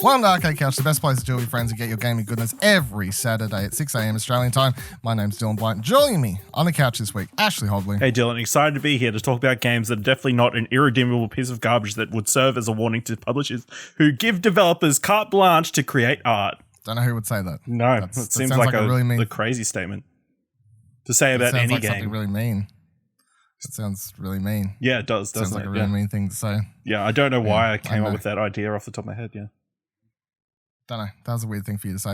Welcome to Arcade Couch, the best place to chill with your friends and get your gaming goodness every Saturday at 6 a.m. Australian time. My name's Dylan Blight. Joining me on the couch this week, Ashley Hobley. Hey Dylan, excited to be here to talk about games that are definitely not an irredeemable piece of garbage that would serve as a warning to publishers who give developers carte blanche to create art. Don't know who would say that. No, that seems like a really crazy statement to say about any game. Something really mean. That sounds really mean. Yeah, it does. Sounds like a really mean thing to say. Yeah, I don't know why I came up with that idea off the top of my head. Yeah. Don't know. That was a weird thing for you to say.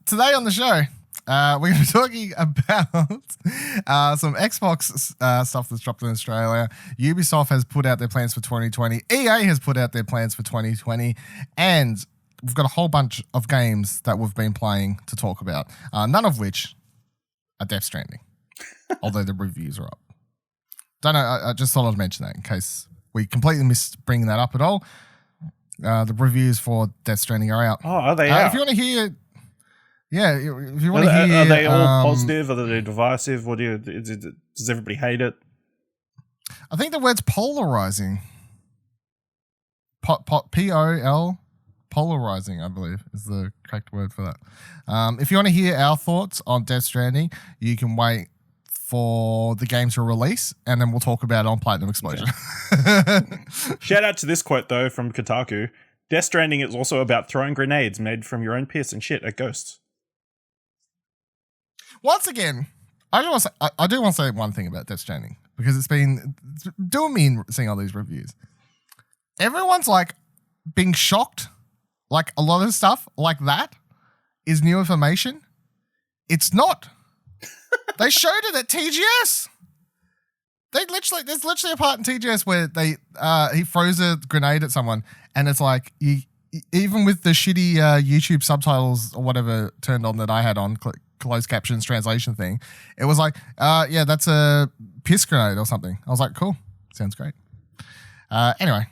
Today on the show, we're going to be talking about some Xbox stuff that's dropped in Australia. Ubisoft has put out their plans for 2020. EA has put out their plans for 2020. And we've got a whole bunch of games that we've been playing to talk about, none of which are Death Stranding, although the reviews are up. Don't know. I just thought I'd mention that in case we completely missed bringing that up at all. The reviews for Death Stranding are out. Oh, are they out? If you want to hear, if you want to hear, are they all positive? Are they divisive? What does everybody hate it? I think the word's polarizing. P-O-L, polarizing, I believe, is the correct word for that. If you want to hear our thoughts on Death Stranding, you can wait for the game to release, and then we'll talk about it on Platinum Explosion. Yeah. Shout out to this quote, though, from Kotaku. Death Stranding is also about throwing grenades made from your own piss and shit at ghosts. Once again, I do want to say one thing about Death Stranding, because it's been doing me in seeing all these reviews. Everyone's like being shocked, like a lot of stuff like that is new information. It's not. They showed it at TGS. There's literally a part in TGS where he throws a grenade at someone, and it's like even with the shitty YouTube subtitles or whatever turned on that I had on closed captions translation thing, it was like, yeah, that's a piss grenade or something. I was like, cool, sounds great. Anyway,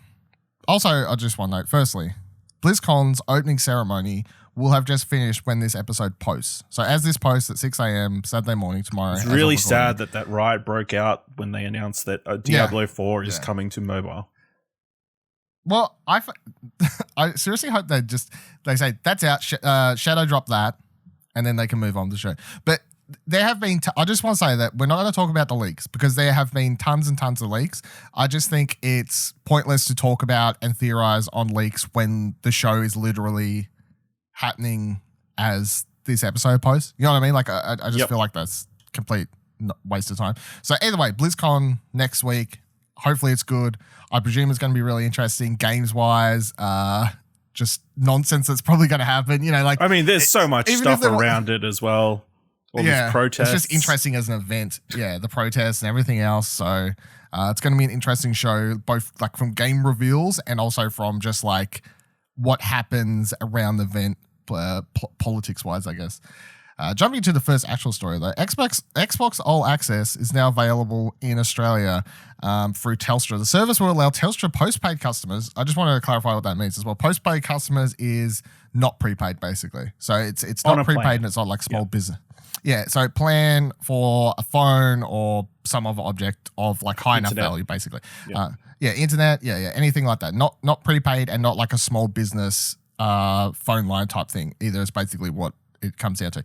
also I just want to note, firstly, BlizzCon's opening ceremony will have just finished when this episode posts. So as this posts at 6 a.m. Saturday morning tomorrow. It's really sad that riot broke out when they announced that Diablo 4 is coming to mobile. Well, I seriously hope they say, that's out, Shadow drop that, and then they can move on to the show. But there have been, I just want to say that we're not going to talk about the leaks because there have been tons and tons of leaks. I just think it's pointless to talk about and theorize on leaks when the show is literally happening as this episode posts. You know what I mean? Like, I just feel like that's complete waste of time. So either way, BlizzCon next week. Hopefully it's good. I presume it's going to be really interesting games-wise. Just nonsense that's probably going to happen. You know, like, I mean, there's so much stuff around it as well. All these protests. It's just interesting as an event. Yeah, the protests and everything else. So it's going to be an interesting show, both like from game reveals and also from just like what happens around the event, politics-wise, I guess. Jumping to the first actual story, though, Xbox All Access is now available in Australia through Telstra. The service will allow Telstra postpaid customers. I just want to clarify what that means as well. Postpaid customers is not prepaid, basically. So it's not prepaid and it's not like small business. Yeah, so plan for a phone or some other object of like high enough value, basically. Yeah. Internet, anything like that. Not prepaid and not like a small business phone line type thing either. Is basically what it comes down to.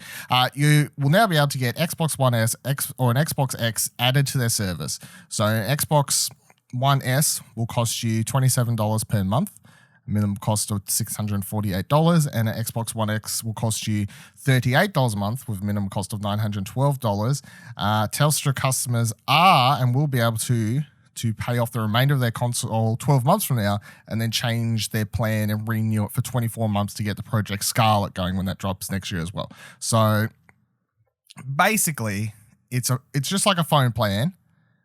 You will now be able to get Xbox One S or an Xbox X added to their service. So an Xbox One S will cost you $27 per month, minimum cost of $648, and an Xbox One X will cost you $38 a month with a minimum cost of $912. Telstra customers are and will be able to pay off the remainder of their console 12 months from now and then change their plan and renew it for 24 months to get the Project Scarlet going when that drops next year as well. So basically, it's just like a phone plan,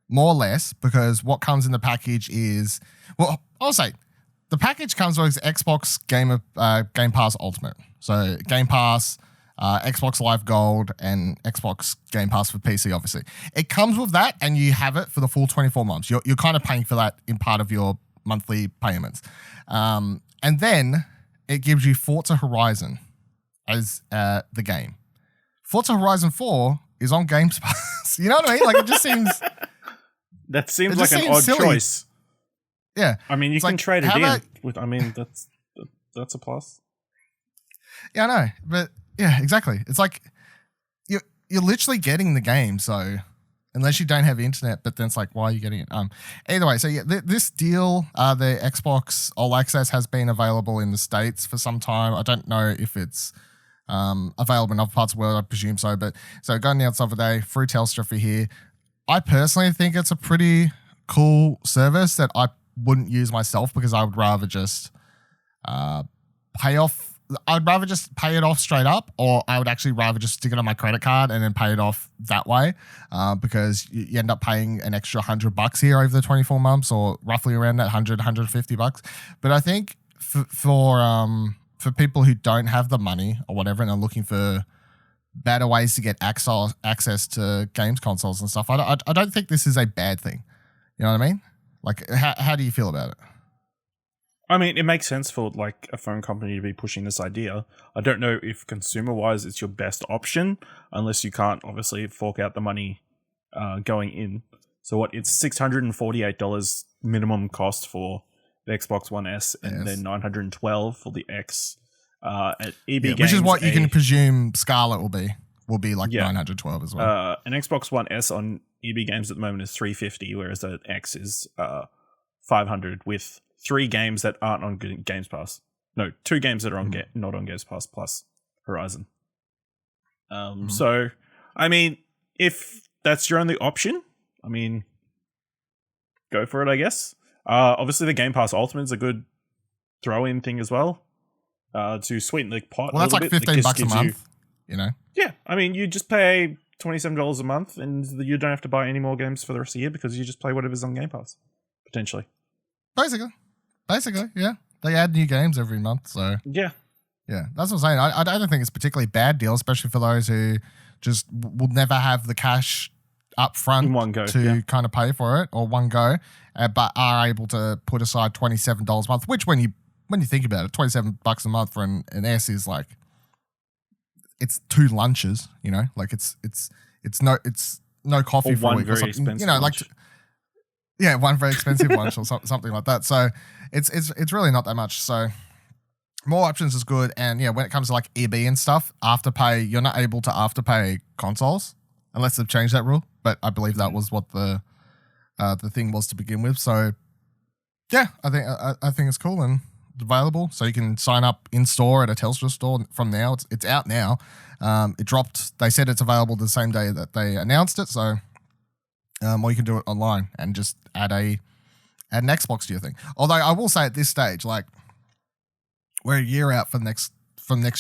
more or less, because what comes in the package is, well, I'll say, the package comes with Xbox Game Pass Ultimate. So Game Pass, Xbox Live Gold, and Xbox Game Pass for PC, obviously. It comes with that, and you have it for the full 24 months. You're kind of paying for that in part of your monthly payments. And then it gives you Forza Horizon as the game. Forza Horizon 4 is on Games Pass. You know what I mean? Like, it just seems... That seems like an odd choice. Yeah. I mean, you can trade it in. I mean, that's that's a plus. Yeah, I know, but yeah, exactly. It's like you're literally getting the game, so unless you don't have internet, but then it's like, why are you getting it? Either way, so yeah, this deal, the Xbox All Access has been available in the States for some time. I don't know if it's available in other parts of the world. I presume so, but so it got announced the other day through Telstra for here. I personally think it's a pretty cool service that I wouldn't use myself because I would rather just pay off. I'd rather just pay it off straight up, or I would actually rather just stick it on my credit card and then pay it off that way, because you end up paying an extra $100 here over the 24 months, or roughly around that $150. But I think for people who don't have the money or whatever and are looking for better ways to get access to games consoles and stuff, I don't think this is a bad thing. You know what I mean? Like, how do you feel about it? I mean, it makes sense for like a phone company to be pushing this idea. I don't know if consumer-wise it's your best option, unless you can't obviously fork out the money going in. So it's $648 minimum cost for the Xbox One S, and then $912 for the X. At EB Games, which is what you can presume Scarlet will be like $912 as well. An Xbox One S on EB Games at the moment is $350, whereas the X is $500 with 3 games that aren't on Games Pass. No, 2 games that are on not on Games Pass plus Horizon. So, I mean, if that's your only option, I mean, go for it, I guess. Obviously, the Game Pass Ultimate is a good throw-in thing as well to sweeten the pot. Well, that's like $15 a month, you know? Yeah, I mean, you just pay $27 a month and you don't have to buy any more games for the rest of the year because you just play whatever's on Game Pass, potentially. Basically, yeah. They add new games every month, so... Yeah, that's what I'm saying. I don't think it's a particularly bad deal, especially for those who just will never have the cash up front in one go, to kind of pay for it, or one go, but are able to put aside $27 a month, which when you think about it, $27 a month for an S is like... It's 2 lunches, you know? Like, it's no coffee for a week or something. You know, lunch. One very expensive lunch or something like that. So it's really not that much. So more options is good. And yeah, when it comes to like EB and stuff, Afterpay, you're not able to Afterpay consoles unless they've changed that rule. But I believe that was what the thing was to begin with. So yeah, I think it's cool and available. So you can sign up in store at a Telstra store from now. It's out now. It dropped. They said it's available the same day that they announced it. So. Or you can do it online and just add an Xbox to your thing. Although I will say at this stage, like, we're a year out from next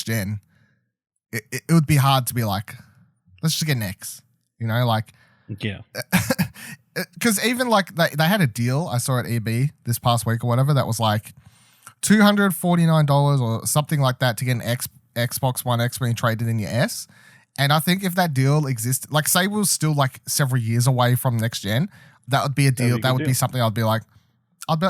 gen. It would be hard to be like, let's just get an X, you know, like, yeah. Because even like they had a deal I saw at EB this past week or whatever that was like $249 or something like that to get an Xbox One X when you traded in your S. And I think if that deal existed, like say we were still like several years away from next gen, that would be a deal. That would be something I'd be like,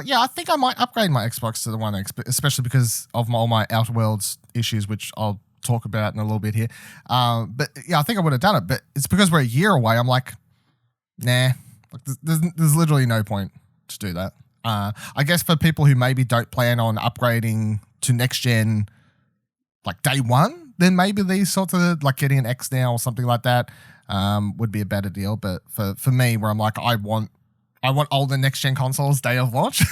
yeah, I think I might upgrade my Xbox to the One X, especially because of all my Outer Worlds issues, which I'll talk about in a little bit here. But yeah, I think I would have done it. But it's because we're a year away. I'm like, nah, like, there's literally no point to do that. I guess for people who maybe don't plan on upgrading to next gen, like day one, then maybe these sorts of like getting an X now or something like that would be a better deal. But for me, where I'm like, I want all the next gen consoles day of launch.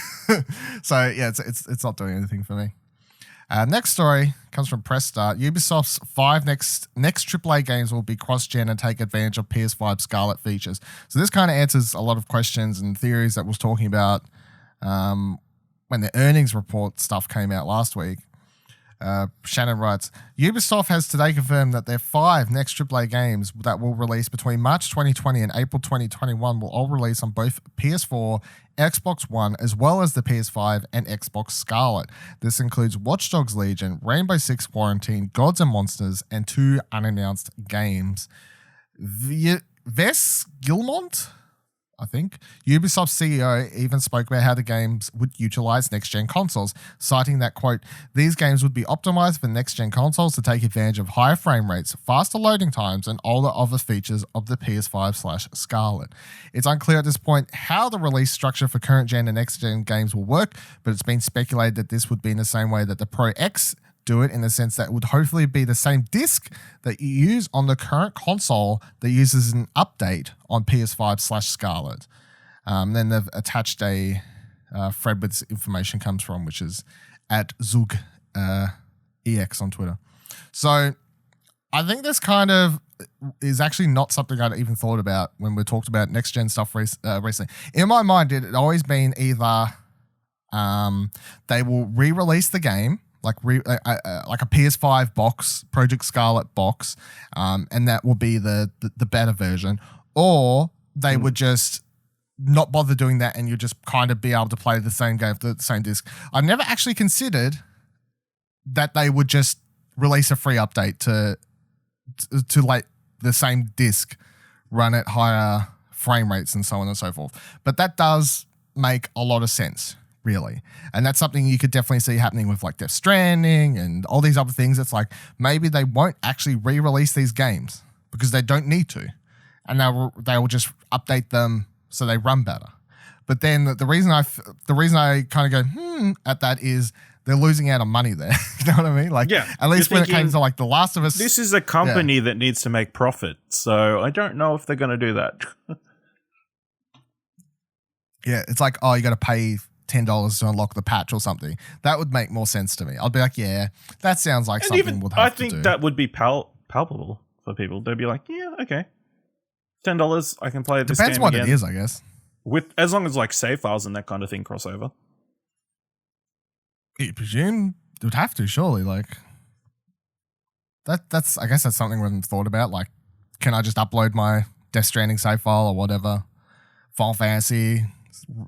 So yeah, it's not doing anything for me. Next story comes from Press Start. Ubisoft's 5 next AAA games will be cross-gen and take advantage of PS5 Scarlet features. So this kind of answers a lot of questions and theories that was talking about when the earnings report stuff came out last week. Shannon writes, Ubisoft has today confirmed that their 5 next AAA games that will release between March 2020 and April 2021 will all release on both PS4, Xbox One, as well as the PS5 and Xbox Scarlet. This includes Watch Dogs Legion, Rainbow Six Quarantine, Gods and Monsters, and 2 unannounced games. Ves Gilmont? I think. Ubisoft CEO even spoke about how the games would utilize next-gen consoles, citing that, quote, these games would be optimized for next-gen consoles to take advantage of higher frame rates, faster loading times, and all the other features of the PS5/Scarlet. It's unclear at this point how the release structure for current-gen and next-gen games will work, but it's been speculated that this would be in the same way that the Pro X do it, in the sense that it would hopefully be the same disc that you use on the current console that uses an update on PS5/Scarlet. Then they've attached a thread with this information comes from, which is at Zug EX on Twitter. So I think this kind of is actually not something I'd even thought about when we talked about next gen stuff recently. In my mind, it had always been either they will re-release the game, like a PS5 box, Project Scarlet box, and that will be the better version, or they would just not bother doing that, and you just kind of be able to play the same game, the same disc. I've never actually considered that they would just release a free update to like the same disc run at higher frame rates and so on and so forth. But that does make a lot of sense, really. And that's something you could definitely see happening with like Death Stranding and all these other things. It's like maybe they won't actually re-release these games because they don't need to. And they will just update them so they run better. But then the reason I kind of go at that is they're losing out on money there. You know what I mean? Like, yeah, at least when it came to like The Last of Us. This is a company that needs to make profit. So I don't know if they're going to do that. Yeah, it's like, oh, you got to pay $10 to unlock the patch or something. That would make more sense to me. I'd be like, yeah, that sounds like something we'll have to do. I think that would be palpable for people. They'd be like, yeah, okay. $10, I can play this game Depends what again. It is, I guess. As long as like save files and that kind of thing cross over. You presume it would have to, surely. Like that's I guess that's something we haven't thought about. Like, can I just upload my Death Stranding save file or whatever? Final Fantasy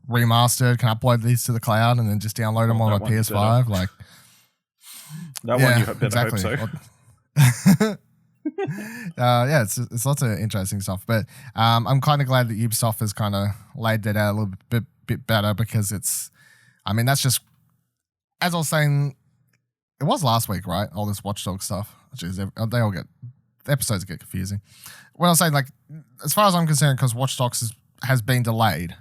remastered, can I upload these to the cloud and then just download them on my PS5? Like that one you better exactly. Hope so. Yeah, it's lots of interesting stuff, but I'm kind of glad that Ubisoft has kind of laid that out a little bit better, because that's just, as I was saying, it was last week, right? All this Watch Dogs stuff. The episodes get confusing. When I was saying, like, as far as I'm concerned, because Watch Dogs has been delayed,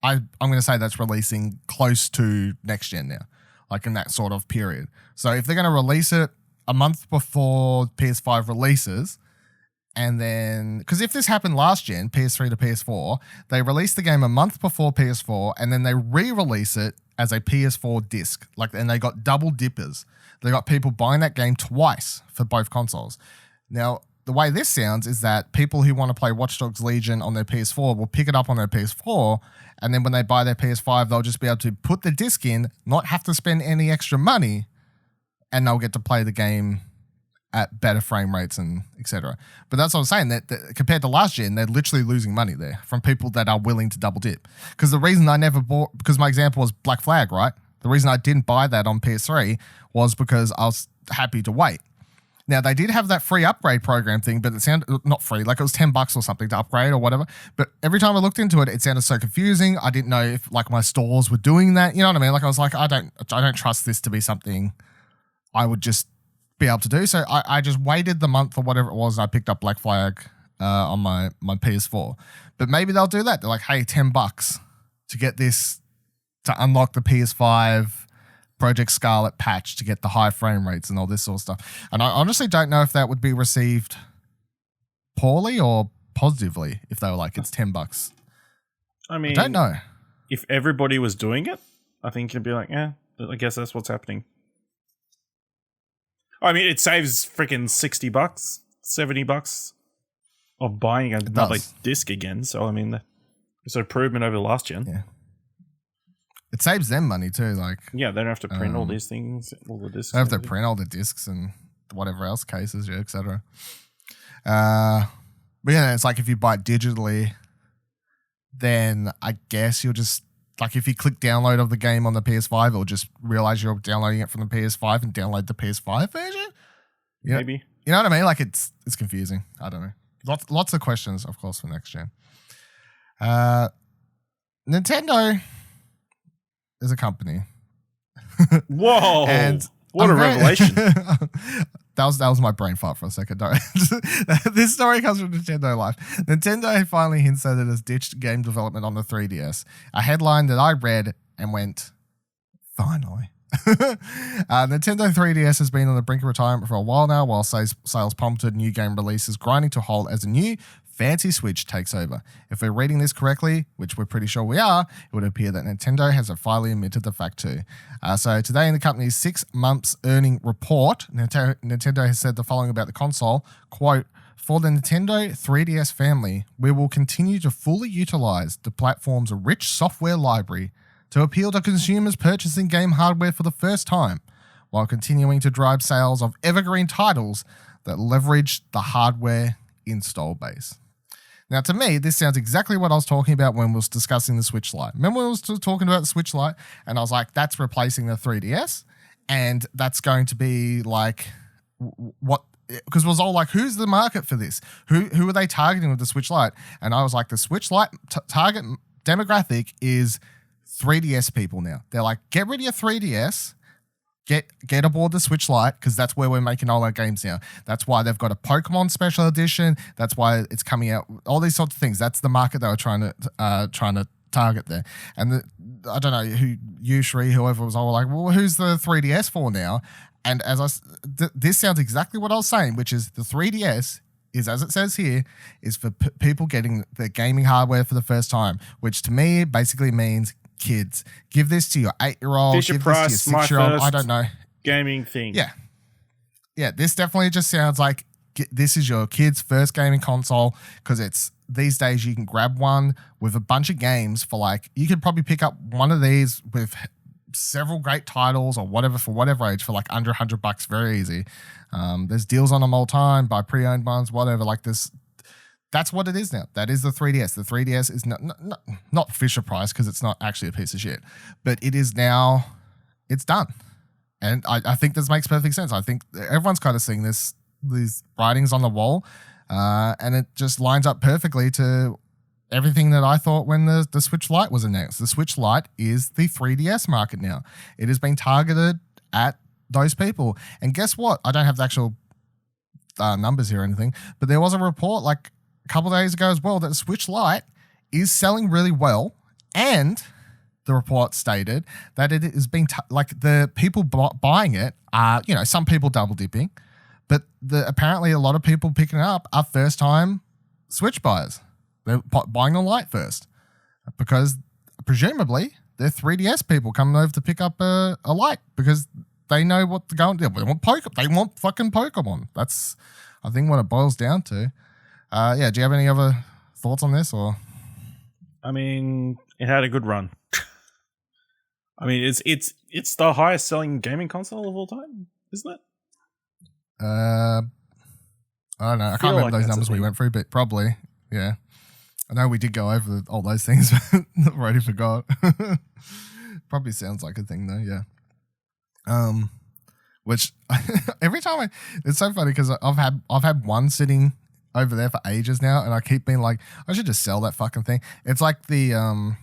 I'm going to say that's releasing close to next gen now, like in that sort of period. So if they're going to release it a month before PS5 releases, and then, because if this happened last gen, PS3 to PS4, they released the game a month before PS4, and then they re-release it as a PS4 disc, and they got double dippers. They got people buying that game twice for both consoles. Now, the way this sounds is that people who want to play Watch Dogs Legion on their PS4 will pick it up on their PS4, and then when they buy their PS5, they'll just be able to put the disc in, not have to spend any extra money, and they'll get to play the game at better frame rates and etc. But that's what I'm saying, that compared to last gen, they're literally losing money there from people that are willing to double dip. Because the reason I never bought, because my example was Black Flag, right? The reason I didn't buy that on PS3 was because I was happy to wait. Now, they did have that free upgrade program thing, but it sounded not free, like it was $10 or something to upgrade or whatever. But every time I looked into it, it sounded so confusing. I didn't know if like my stores were doing that. You know what I mean? Like I was like, I don't trust this to be something I would just be able to do. So I just waited the month or whatever it was, and I picked up Black Flag on my PS4. But maybe they'll do that. They're like, hey, $10 to get this, to unlock the PS5 Project Scarlet patch to get the high frame rates and all this sort of stuff. And I honestly don't know if that would be received poorly or positively if they were like, it's $10. I mean, I don't know. If everybody was doing it, I think you'd be like, yeah, I guess that's what's happening. I mean, it saves freaking $60, $70 of buying another disc again. So, I mean, it's an improvement over the last gen. Yeah. It saves them money too. Like, yeah, they don't have to print all these things, all the discs. They have to print all the discs and whatever else, cases, yeah, etc. But yeah, it's like if you buy it digitally, then I guess you'll just, like if you click download of the game on the PS5, it'll just realize you're downloading it from the PS5 and download the PS5 version. Maybe. You know what I mean? Like it's confusing. I don't know. Lots of questions, of course, for next gen. Nintendo is a company. Whoa! And what a revelation! That was my brain fart for a second. Don't. This story comes from Nintendo Life. Nintendo finally hints that it has ditched game development on the 3DS. A headline that I read and went, finally. Nintendo 3DS has been on the brink of retirement for a while now, while sales plummeted, new game releases grinding to a halt as a new fancy Switch takes over. If we're reading this correctly, which we're pretty sure we are, it would appear that Nintendo has finally admitted the fact too. So today in the company's 6 months earning report, Nintendo has said the following about the console, quote, "For the Nintendo 3DS family, we will continue to fully utilize the platform's rich software library to appeal to consumers purchasing game hardware for the first time, while continuing to drive sales of evergreen titles that leverage the hardware install base." Now, to me, this sounds exactly what I was talking about when we was discussing the Switch Lite. Remember when we was talking about the Switch Lite, and I was like, that's replacing the 3DS, and that's going to be like what? Because it was all like, who's the market for this? Who are they targeting with the Switch Lite? And I was like, the Switch Lite target demographic is 3DS people now. They're like, get rid of your 3DS, get aboard the Switch Lite, because that's where we're making all our games now. That's why they've got a Pokemon special edition. That's why it's coming out. All these sorts of things. That's the market they were trying to target there. And I don't know who you, Shri, whoever was all like, well, who's the 3DS for now? And as this sounds exactly what I was saying, which is the 3DS is, as it says here, is for people getting their gaming hardware for the first time, which to me basically means kids. Give this to your 8-year-old, Fisher give Price, this to your 6-year-old. I don't know. Gaming thing. Yeah. This definitely just sounds like this is your kid's first gaming console, because it's these days you can grab one with a bunch of games for like, you could probably pick up one of these with several great titles or whatever for whatever age for like under $100 very easy. There's deals on them all time, buy pre-owned ones, whatever, like this. That's what it is now. That is the 3DS. The 3DS is not Fisher Price, because it's not actually a piece of shit, but it is now, it's done. And I think this makes perfect sense. I think everyone's kind of seeing these writings on the wall, and it just lines up perfectly to everything that I thought when the Switch Lite was announced. The Switch Lite is the 3DS market now. It has been targeted at those people. And guess what? I don't have the actual numbers here or anything, but there was a report like a couple of days ago as well that the Switch Lite is selling really well, and the report stated that it has been like the people buying it are, some people double dipping, but apparently a lot of people picking it up are first time Switch buyers. They're buying the Lite first because presumably they're 3DS people coming over to pick up a Lite because they know what they're going to do. They want fucking Pokemon. That's, I think, what it boils down to. Do you have any other thoughts on this? Or, I mean, it had a good run. I mean, it's the highest selling gaming console of all time, isn't it? I don't know. I can't remember those numbers we went through, but probably, yeah. I know we did go over all those things, but I've already forgot. Probably sounds like a thing though, yeah. Which every time it's so funny because I've had one sitting over there for ages now, and I keep being like, I should just sell that fucking thing. It's like the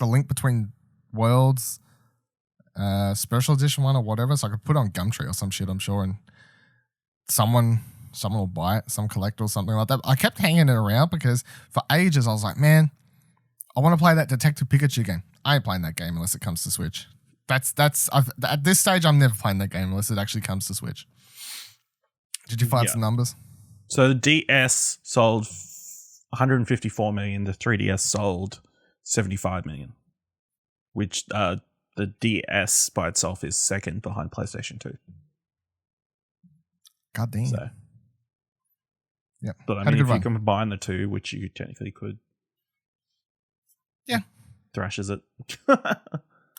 Link Between Worlds special edition one or whatever. So I could put it on Gumtree or some shit, I'm sure, and someone will buy it, some collector or something like that. I kept hanging it around because for ages I was like, man, I want to play that Detective Pikachu game. I ain't playing that game unless it comes to Switch. At this stage, I'm never playing that game unless it actually comes to Switch. Did you find some numbers? So the DS sold 154 million. The 3DS sold 75 million, which the DS by itself is second behind PlayStation 2. God damn. So, yeah. But I mean, if you combine the two, which you technically could, yeah, thrashes it.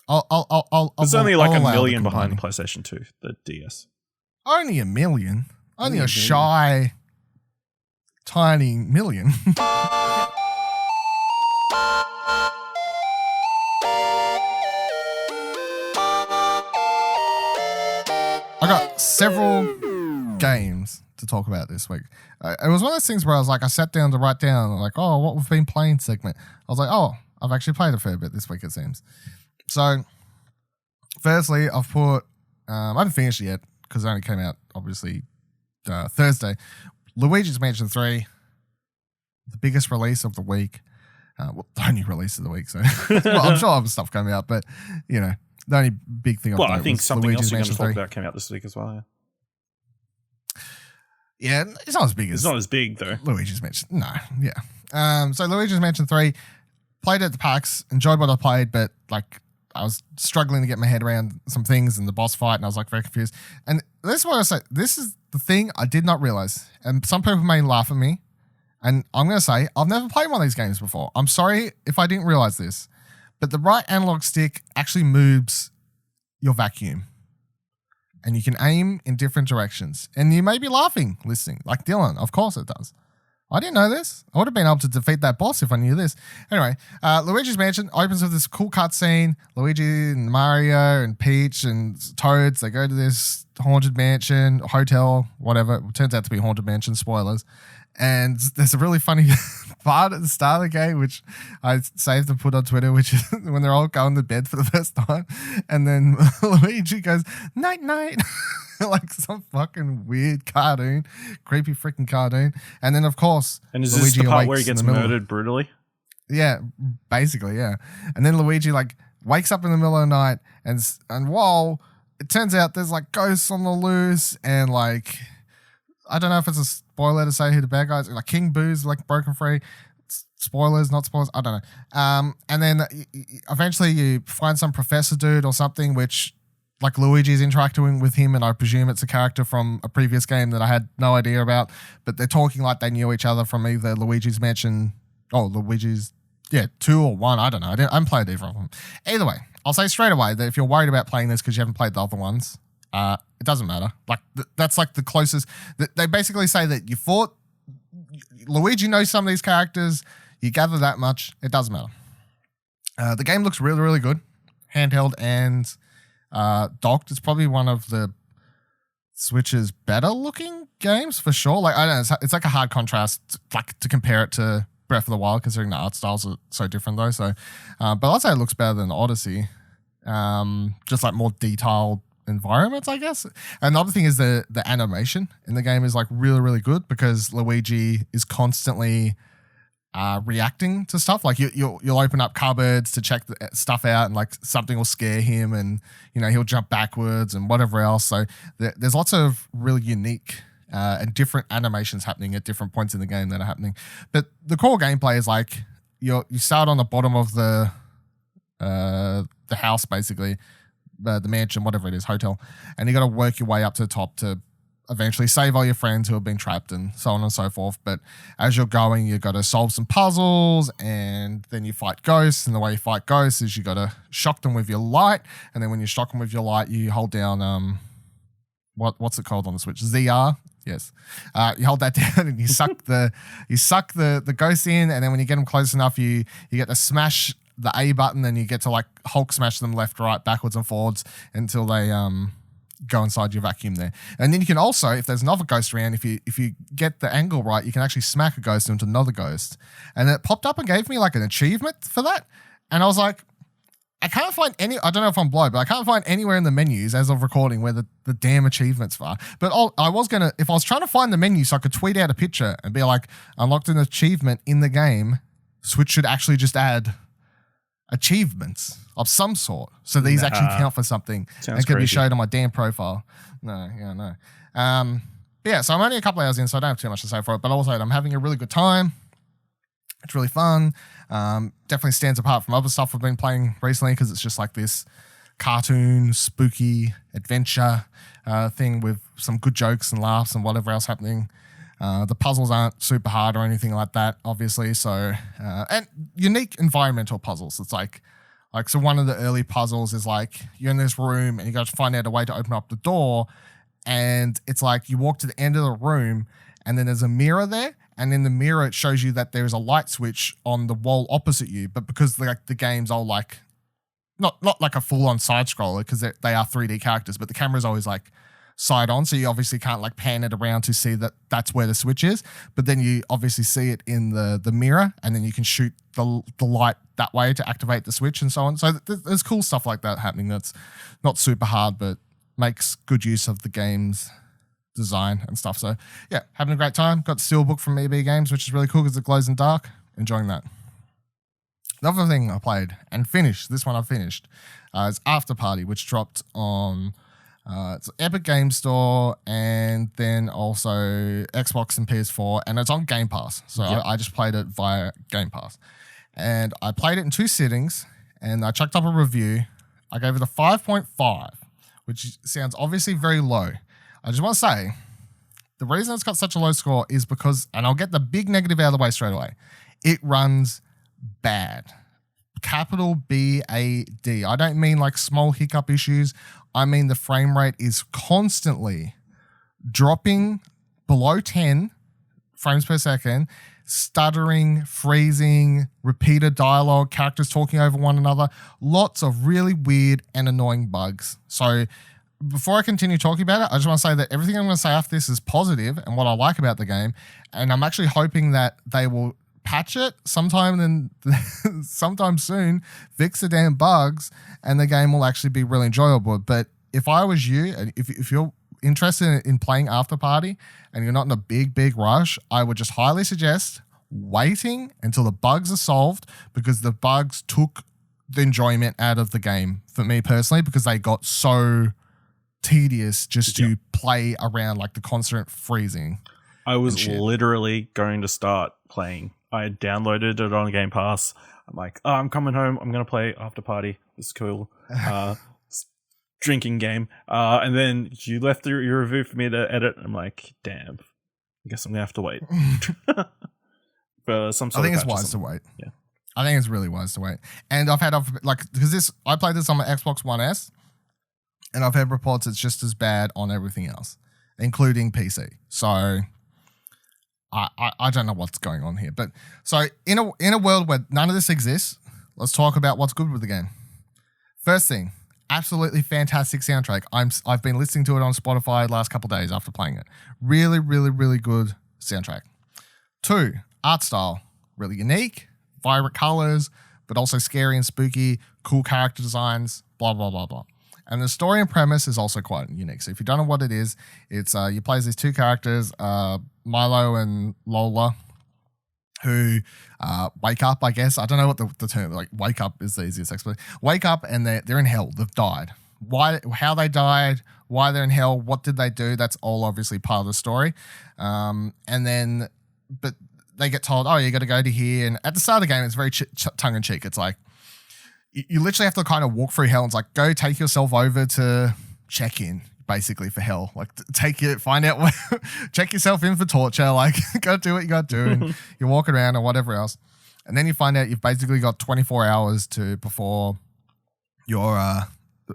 It's only like a million behind the PlayStation 2, the DS. Only a million. Only a shy, tiny million. I got several games to talk about this week. It was one of those things where I was like, I sat down to write down, like, oh, what we've been playing segment. I was like, oh, I've actually played a fair bit this week, it seems. So, firstly, I've put, I haven't finished it yet because it only came out, obviously, Thursday. Luigi's Mansion 3, the biggest release of the week. Well, the only release of the week, so well, I'm sure other stuff coming out, but you know, the only big thing. Well, I think something else you're going to talk about came out this week as well. Yeah, it's not as big as. It's not as big though. Luigi's Mansion, no, yeah. So Luigi's Mansion 3, played at the PAX, enjoyed what I played, but like I was struggling to get my head around some things in the boss fight, and I was like very confused. And this is what I say. This is the thing I did not realize, and some people may laugh at me. And I'm going to say, I've never played one of these games before. I'm sorry if I didn't realize this, but the right analog stick actually moves your vacuum. And you can aim in different directions. And you may be laughing, listening, like Dylan. Of course it does. I didn't know this. I would have been able to defeat that boss if I knew this. Anyway, Luigi's Mansion opens with this cool cutscene. Luigi and Mario and Peach and Toads, they go to this haunted mansion, hotel, whatever. It turns out to be haunted mansion, spoilers. And there's a really funny part at the start of the game, which I saved and put on Twitter, which is when they're all going to bed for the first time. And then Luigi goes, night, night. Like some fucking weird cartoon, creepy freaking cartoon. And then, of course, and is Luigi this the part where he gets murdered brutally? Yeah, basically, yeah. And then Luigi like wakes up in the middle of the night and whoa, it turns out there's like ghosts on the loose and like, I don't know if it's a spoiler to say who the bad guys are. Like King Boo's like broken free. Spoilers, not spoilers. I don't know. And then eventually you find some professor dude or something, which like Luigi's interacting with him, and I presume it's a character from a previous game that I had no idea about. But they're talking like they knew each other from either Luigi's Mansion, Luigi's 2 or 1. I don't know. I haven't played either of them. Either way, I'll say straight away that if you're worried about playing this because you haven't played the other ones, it doesn't matter. Like that's like the closest. They basically say that you fought. Luigi knows some of these characters. You gather that much. It doesn't matter. The game looks really, really good, handheld and docked. It's probably one of the Switch's better looking games for sure. Like I don't know, it's like a hard contrast, like to compare it to Breath of the Wild, considering the art styles are so different though. So, but I'd say it looks better than Odyssey. Just like more detailed environments, I guess. Another thing is the animation in the game is like really, really good because Luigi is constantly reacting to stuff. Like you'll open up cupboards to check the stuff out, and like something will scare him, and you know he'll jump backwards and whatever else. So there's lots of really unique and different animations happening at different points in the game that are happening. But the core gameplay is like you start on the bottom of the house, basically. The mansion, whatever it is, hotel, and you got to work your way up to the top to eventually save all your friends who have been trapped and so on and so forth. But as you're going, you got to solve some puzzles, and then you fight ghosts, and the way you fight ghosts is you got to shock them with your light, and then when you shock them with your light, you hold down what's it called on the Switch? ZR. Yes. You hold that down and you suck the ghost in, and then when you get them close enough, you get to smash the A button, and you get to like Hulk smash them left, right, backwards and forwards until they go inside your vacuum there. And then you can also, if there's another ghost around, if you get the angle right, you can actually smack a ghost into another ghost. And it popped up and gave me like an achievement for that. And I was like, I can't find any, I don't know if I'm blind, but I can't find anywhere in the menus as of recording where the damn achievements are. But I was going to, if I was trying to find the menu so I could tweet out a picture and be like, unlocked an achievement in the game, Switch should actually just add achievements of some sort, so these actually count for something and can be showed on my damn profile. No. But yeah, so I'm only a couple hours in, so I don't have too much to say for it, but also I'm having a really good time. It's really fun. Definitely stands apart from other stuff I've been playing recently because it's just like this cartoon, spooky adventure thing with some good jokes and laughs and whatever else happening. The puzzles aren't super hard or anything like that, obviously. So, and unique environmental puzzles. It's like, so one of the early puzzles is like you're in this room and you got to find out a way to open up the door. And it's like you walk to the end of the room and then there's a mirror there. And in the mirror, it shows you that there's a light switch on the wall opposite you. But because like the game's all like, not like a full on side scroller because they are 3D characters, but the camera's always like side on, so you obviously can't like pan it around to see that that's where the switch is, but then you obviously see it in the mirror, and then you can shoot the light that way to activate the switch and so on. So there's cool stuff like that happening that's not super hard, but makes good use of the game's design and stuff. So yeah, having a great time. Got the Steelbook from EB Games, which is really cool because it glows in dark. Enjoying that. The other thing I played and finished, this one I finished, is Afterparty, which dropped on it's Epic Game Store and then also Xbox and PS4, and it's on Game Pass. So I just played it via Game Pass. And I played it in 2 sittings, and I chucked up a review. I gave it a 5.5, which sounds obviously very low. I just want to say, the reason it's got such a low score is because, and I'll get the big negative out of the way straight away, it runs bad. Capital B-A-D. I don't mean like small hiccup issues. I mean the frame rate is constantly dropping below 10 frames per second, stuttering, freezing, repeated dialogue, characters talking over one another, lots of really weird and annoying bugs. So before I continue talking about it, I just want to say that everything I'm going to say after this is positive and what I like about the game, and I'm actually hoping that they will patch it sometime soon, fix the damn bugs, and the game will actually be really enjoyable. But if I was you, and if you're interested in playing Afterparty and you're not in a big rush, I would just highly suggest waiting until the bugs are solved, because the bugs took the enjoyment out of the game for me personally, because they got so tedious just to play around, like the constant freezing. I was literally going to start playing. I had downloaded it on Game Pass. I'm like, oh, I'm coming home. I'm going to play Afterparty. This is cool. Drinking game. And then you left your review for me to edit. I'm like, damn. I guess I'm going to have to wait. For some sort I think it's wise to wait. Yeah. I think it's really wise to wait. And I've had, because I played this on my Xbox One S, and I've had reports it's just as bad on everything else, including PC. So I don't know what's going on here. But so in a world where none of this exists, let's talk about what's good with the game. First thing, absolutely fantastic soundtrack. I've been listening to it on Spotify the last couple of days after playing it. Really, really, really good soundtrack. 2, art style, really unique, vibrant colors, but also scary and spooky, cool character designs, blah, blah, blah, blah. And the story and premise is also quite unique. So if you don't know what it is, it's you play as these 2 characters, Milo and Lola, who wake up, I guess. I don't know what the term, like wake up is the easiest explanation. Wake up and they're in hell. They've died. How they died, why they're in hell, what did they do? That's all obviously part of the story. And then, but they get told, oh, you got to go to here. And at the start of the game, it's very tongue-in-cheek. It's like, you literally have to kind of walk through hell, and it's like, go take yourself over to check in, basically, for hell. Like, find out, check yourself in for torture, like, go do what you got to do, and you walk around or whatever else. And then you find out you've basically got 24 hours before your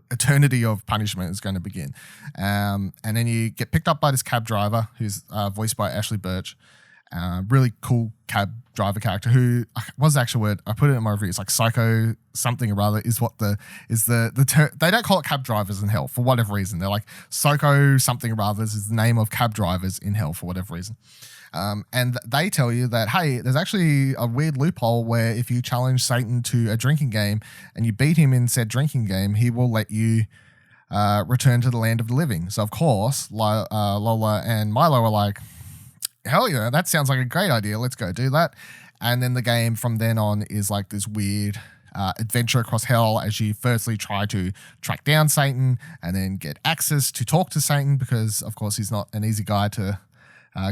eternity of punishment is going to begin. And then you get picked up by this cab driver who's voiced by Ashley Birch. Really cool cab driver character who, what's the actual word? I put it in my review. It's like psycho something or other is what the term. They don't call it cab drivers in hell for whatever reason. They're like psycho something or other is the name of cab drivers in hell for whatever reason. And they tell you that, hey, there's actually a weird loophole where if you challenge Satan to a drinking game and you beat him in said drinking game, he will let you return to the land of the living. So of course, Lola and Milo are like, hell yeah, that sounds like a great idea. Let's go do that. And then the game from then on is like this weird adventure across hell as you firstly try to track down Satan and then get access to talk to Satan, because of course he's not an easy guy to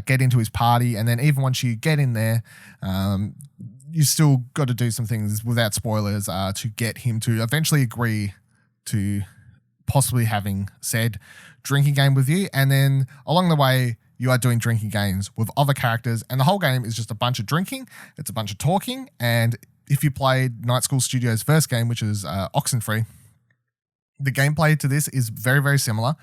get into his party. And then even once you get in there, you still got to do some things without spoilers to get him to eventually agree to possibly having said drinking game with you. And then along the way, you are doing drinking games with other characters, and the whole game is just a bunch of drinking. It's a bunch of talking, and if you played Night School Studios' first game, which is Oxenfree, the gameplay to this is very, very similar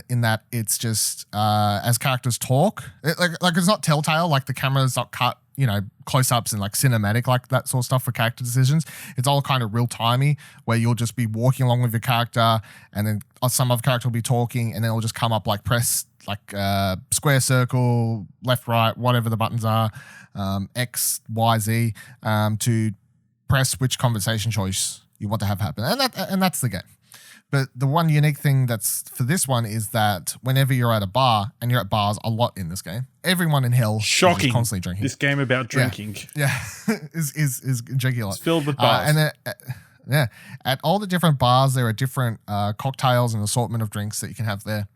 in that it's just as characters talk, like it's not telltale, like the camera's not cut close-ups and like cinematic, like that sort of stuff for character decisions. It's all kind of real-timey where you'll just be walking along with your character and then some other character will be talking and then it'll just come up like press like square, circle, left, right, whatever the buttons are, X, Y, Z, to press which conversation choice you want to have happen. And that's the game. But the one unique thing that's for this one is that whenever you're at a bar, and you're at bars a lot in this game, everyone in hell shocking is constantly drinking. This game about drinking, yeah, is drinking a lot. It's filled with bars. At all the different bars, there are different cocktails and assortment of drinks that you can have there.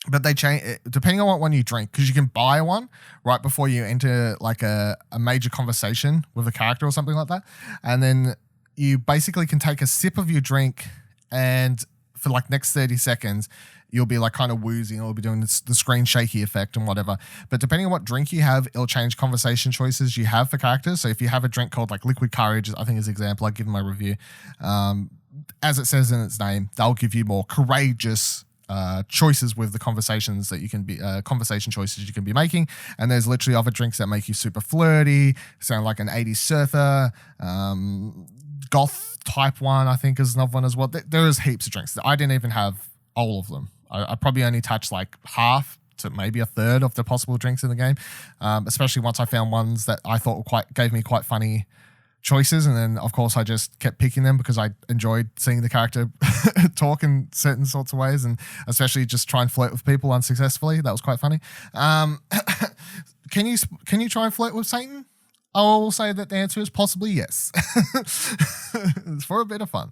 But they change depending on what one you drink, because you can buy one right before you enter like a major conversation with a character or something like that, and then you basically can take a sip of your drink. And for like next 30 seconds, you'll be like kind of woozy and it'll be doing the screen shaky effect and whatever. But depending on what drink you have, it'll change conversation choices you have for characters. So if you have a drink called like Liquid Courage, I think is an example, I give my review. As it says in its name, they'll give you more courageous choices with the conversations that you can be conversation choices you can be making. And there's literally other drinks that make you super flirty, sound like an 80s surfer, goth type one, I think is another one as well. There is heaps of drinks. I didn't even have all of them. I probably only touched like half to maybe a third of the possible drinks in the game, especially once I found ones that I thought gave me quite funny choices. And then of course I just kept picking them because I enjoyed seeing the character talk in certain sorts of ways, and especially just try and flirt with people unsuccessfully. That was quite funny. Can you try and flirt with Satan? I will say that the answer is possibly yes. It's for a bit of fun.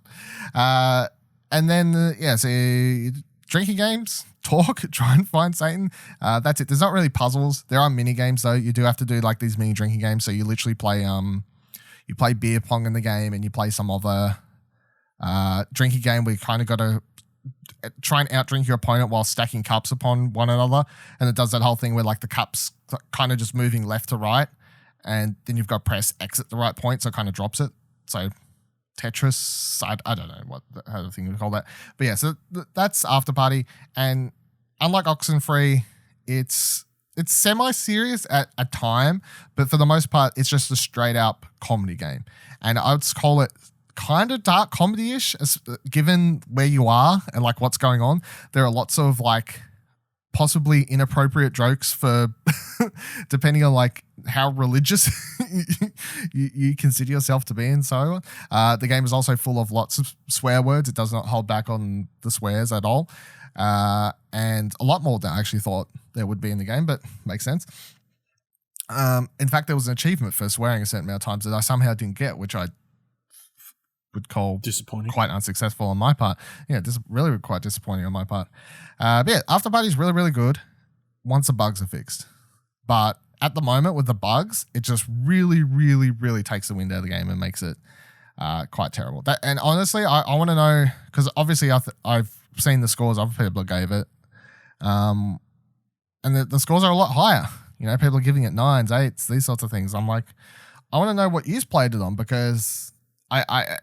And then, so drinking games, talk, try and find Satan. That's it. There's not really puzzles. There are mini games though. You do have to do like these mini drinking games. So you literally play beer pong in the game, and you play some other drinking game where you kind of got to try and outdrink your opponent while stacking cups upon one another. And it does that whole thing where like the cups kind of just moving left to right. And then you've got to press X at the right point, so it kind of drops it. So Tetris, I don't know how the thing would call that. But yeah, so that's Afterparty. And unlike Oxenfree, it's semi-serious at a time, but for the most part, it's just a straight-up comedy game. And I would call it kind of dark comedy-ish, given where you are and like what's going on. There are lots of like possibly inappropriate jokes for depending on like how religious you consider yourself to be and so on. The game is also full of lots of swear words. It does not hold back on the swears at all. And a lot more than I actually thought there would be in the game, but makes sense. In fact, there was an achievement for swearing a certain amount of times that I somehow didn't get, which I would call disappointing, quite unsuccessful on my part. Yeah, really quite disappointing on my part. But yeah, Afterparty is really, really good once the bugs are fixed. But at the moment with the bugs, it just really, really, really takes the wind out of the game and makes it quite terrible. And honestly, I want to know, because obviously I've seen the scores other people gave it, and the scores are a lot higher. You know, people are giving it 9s, 8s, these sorts of things. I'm like, I want to know what you've played it on, because I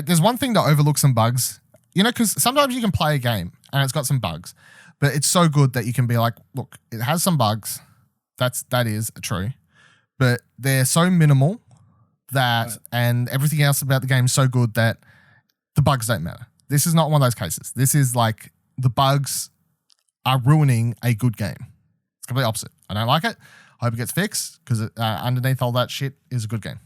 there's one thing to overlook some bugs, you know, because sometimes you can play a game and it's got some bugs, but it's so good that you can be like, look, it has some bugs. That is true, but they're so minimal that, and everything else about the game is so good that the bugs don't matter. This is not one of those cases. This is like the bugs are ruining a good game. It's completely opposite. I don't like it. I hope it gets fixed, because underneath all that shit is a good game.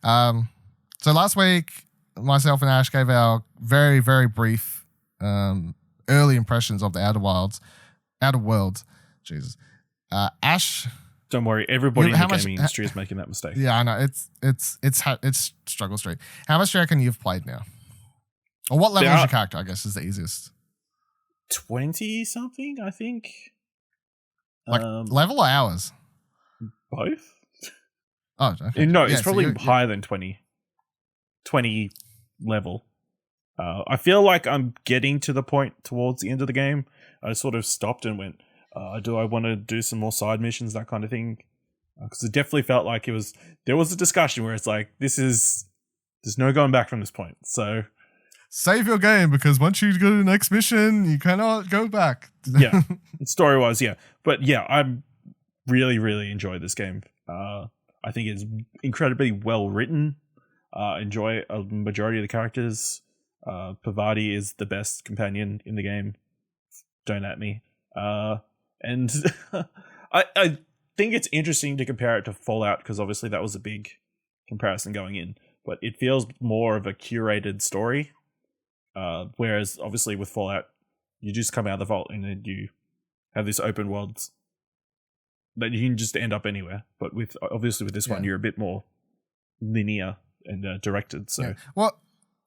So last week, myself and Ash gave our very, very brief early impressions of the Outer Worlds. Jesus. Ash, don't worry, everybody in the gaming industry is making that mistake. Yeah, I know. It's struggle street. How much do you reckon you've played now? Or what level is your character, I guess, is the easiest? 20 something, I think. Like level or hours? Both. Oh, okay. No, it's probably higher than 20. 20 level. I feel like I'm getting to the point towards the end of the game. I sort of stopped and went, do I want to do some more side missions, that kind of thing? Because it definitely felt like there was a discussion where it's like, there's no going back from this point. So save your game, because once you go to the next mission, you cannot go back. Yeah, story-wise, yeah. But yeah, I really, really enjoyed this game. I think it's incredibly well written. Enjoy a majority of the characters. Pavati is the best companion in the game. Don't at me. And I think it's interesting to compare it to Fallout because obviously that was a big comparison going in. But it feels more of a curated story. Whereas obviously with Fallout, you just come out of the vault and then you have this open world that you can just end up anywhere. But with this one, you're a bit more linear and directed. So well,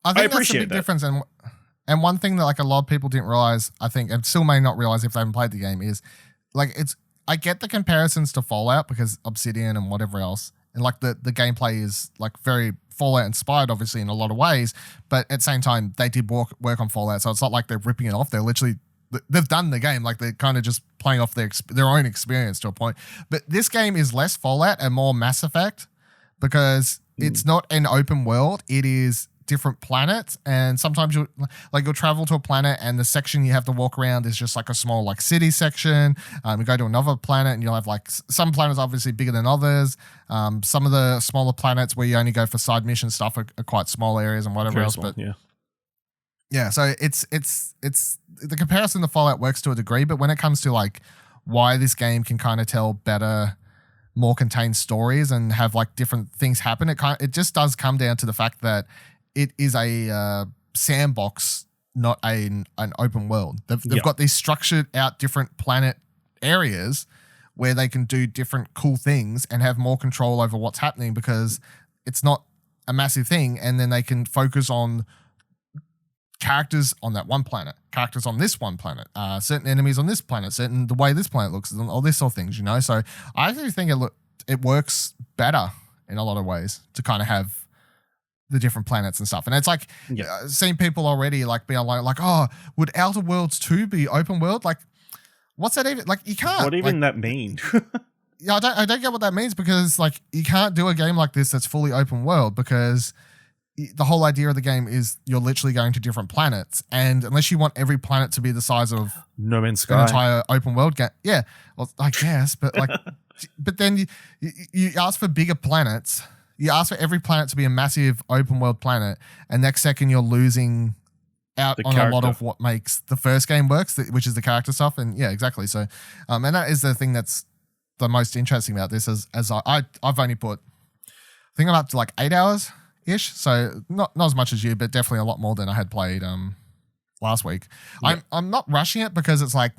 I think that's a big difference. And one thing that like a lot of people didn't realize, I think, and still may not realize if they haven't played the game, is like I get the comparisons to Fallout because Obsidian and whatever else, and like the gameplay is like very Fallout inspired, obviously in a lot of ways, but at the same time they did work on Fallout, so it's not like they're ripping it off. They've done the game, like they're kind of just playing off their own experience to a point. But this game is less Fallout and more Mass Effect because it's not an open world. It is different planets, and sometimes you'll travel to a planet and the section you have to walk around is just like a small like city section. You go to another planet and you'll have like some planets obviously bigger than others. Some of the smaller planets where you only go for side mission stuff are quite small areas and whatever else. But yeah, so it's the comparison to Fallout works to a degree, but when it comes to like why this game can kind of tell better, more contained stories and have like different things happen, it just does come down to the fact that it is a sandbox, not an open world. They've got these structured out different planet areas where they can do different cool things and have more control over what's happening because it's not a massive thing, and then they can focus on characters on that one planet, characters on this one planet, certain enemies on this planet, the way this planet looks, all this sort of things, So I actually think it works better in a lot of ways to kind of have the different planets and stuff. And it's like, seeing people already like being like, oh, would Outer Worlds 2 be open world? Like, what's that even? Like, you can't. What even that mean? Yeah, I don't get what that means because like you can't do a game like this that's fully open world because the whole idea of the game is you're literally going to different planets, and unless you want every planet to be the size of No Man's Sky, an entire open world game, well, I guess, but like, but then you ask for bigger planets. You ask for every planet to be a massive open world planet, and next second you're losing out on a lot of what makes the first game works, which is the character stuff. And yeah, exactly. So, and that is the thing that's the most interesting about this. As I've only put, I think I'm up to like 8 hours ish. So not as much as you, but definitely a lot more than I had played last week. Yeah. I'm not rushing it because it's like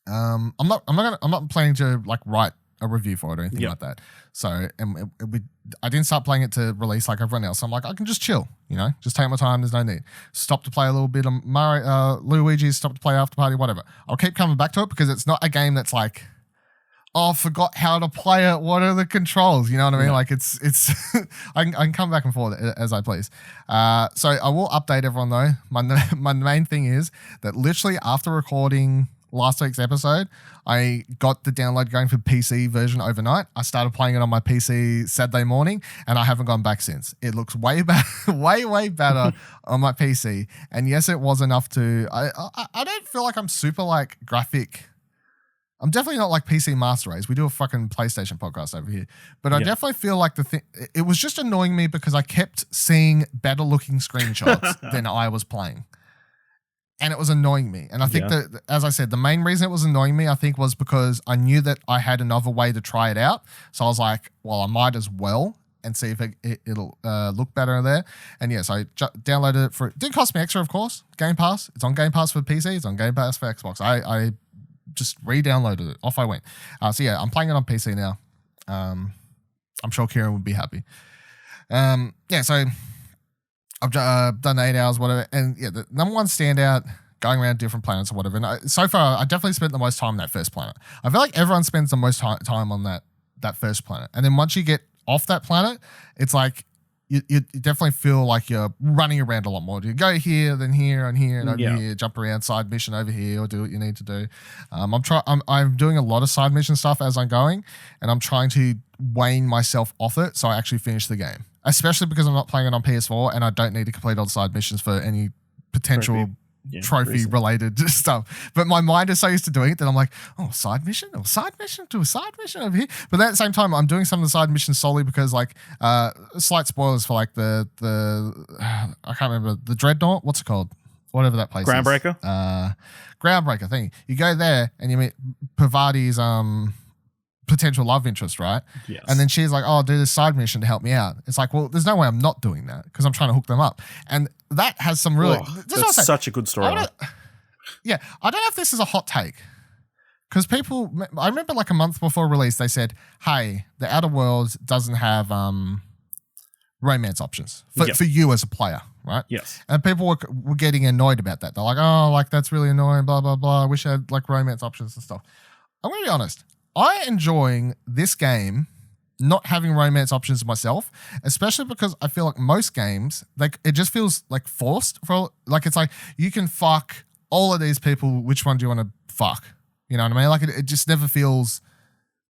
I'm not planning to like write a review for it or anything like that. So I didn't start playing it to release like everyone else. I'm like, I can just chill, just take my time. There's no need. Stop to play a little bit of Luigi, stop to play Afterparty, whatever. I'll keep coming back to it because it's not a game that's like, oh, I forgot how to play it. What are the controls? You know what I mean? Yeah. Like it's I can come back and forth as I please. So I will update everyone though. My main thing is that literally after recording last week's episode, I got the download going for PC version overnight. I started playing it on my PC Saturday morning, and I haven't gone back since. It looks way better, way better on my PC. And yes, it was enough to. I don't feel like I'm super like graphic. I'm definitely not like PC Master Race. We do a fucking PlayStation podcast over here, but I definitely feel like the thing. It was just annoying me because I kept seeing better looking screenshots than I was playing. And it was annoying me. And I think that, as I said, the main reason it was annoying me, I think, was because I knew that I had another way to try it out. So I was like, well, I might as well and see if it'll look better there. And yes, I downloaded it it didn't cost me extra, of course. Game Pass. It's on Game Pass for PC. It's on Game Pass for Xbox. I just re-downloaded it. Off I went. So yeah, I'm playing it on PC now. I'm sure Kieran would be happy. So I've done 8 hours, whatever. And yeah, the number one standout, going around different planets or whatever. And so far, I definitely spent the most time on that first planet. I feel like everyone spends the most time on that first planet. And then once you get off that planet, it's like you definitely feel like you're running around a lot more. You go here, then here, and here, and over here, jump around, side mission over here, or do what you need to do. I'm doing a lot of side mission stuff as I'm going, and I'm trying to wane myself off it so I actually finish the game. Especially because I'm not playing it on PS4 and I don't need to complete all the side missions for any potential trophy related stuff. But my mind is so used to doing it that I'm like, oh, side mission, do a side mission over here. But at the same time, I'm doing some of the side missions solely because like slight spoilers for like the I can't remember the Dreadnought. What's it called? Whatever that place Groundbreaker? is. Groundbreaker thing. You go there and you meet Pavati's potential love interest, right? Yes. And then she's like, oh, I'll do this side mission to help me out. It's like, well, there's no way I'm not doing that because I'm trying to hook them up. And that has some really... that's such a good storyline. Yeah. I don't know if this is a hot take because people... I remember like a month before release, they said, hey, the Outer Worlds doesn't have romance options for you as a player, right? Yes. And people were getting annoyed about that. They're like, oh, like that's really annoying, blah, blah, blah. I wish I had like romance options and stuff. I'm going to be honest. I enjoying this game not having romance options myself, especially because I feel like most games, like it just feels like forced for like it's like you can fuck all of these people. Which one do you want to fuck? You know what I mean? Like it just never feels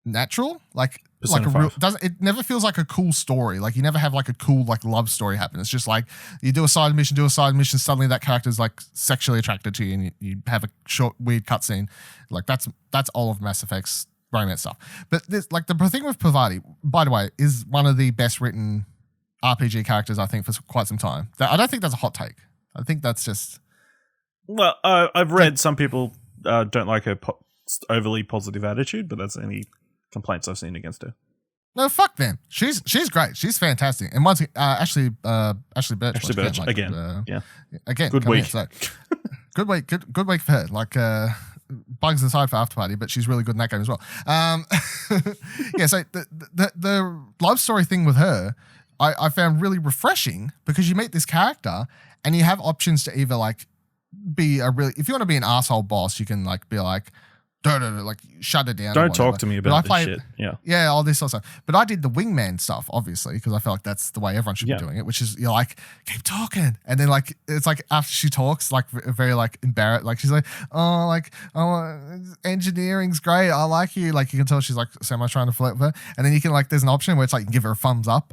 natural. Like a real it never feels like a cool story. Like you never have like a cool like love story happen. It's just like you do a side mission, suddenly that character's like sexually attracted to you and you have a short weird cutscene. Like that's all of Mass Effect's romance stuff. But this, like the thing with Pavati, by the way, is one of the best written RPG characters I think for quite some time. I don't think that's a hot take. I think that's just... Well, I've read some people don't like her overly positive attitude, but that's any complaints I've seen against her. No, fuck them. She's great. She's fantastic. And once Ashley Birch. Ashley Birch again. Again. Good week. So, good week. Good week for her. Like bugs aside for Afterparty, but she's really good in that game as well. Yeah. So the love story thing with her, I found really refreshing because you meet this character and you have options to either like be if you want to be an asshole boss, you can like be like, like shut it down. Don't talk to me about this shit. Yeah, all this sort of stuff. But I did the wingman stuff, obviously, because I feel like that's the way everyone should be doing it, which is you're like, keep talking. And then like, it's like after she talks, like very like embarrassed, like she's like, oh, engineering's great. I like you. Like you can tell she's like so much trying to flirt with her. And then you can like, there's an option where it's like, you can give her a thumbs up.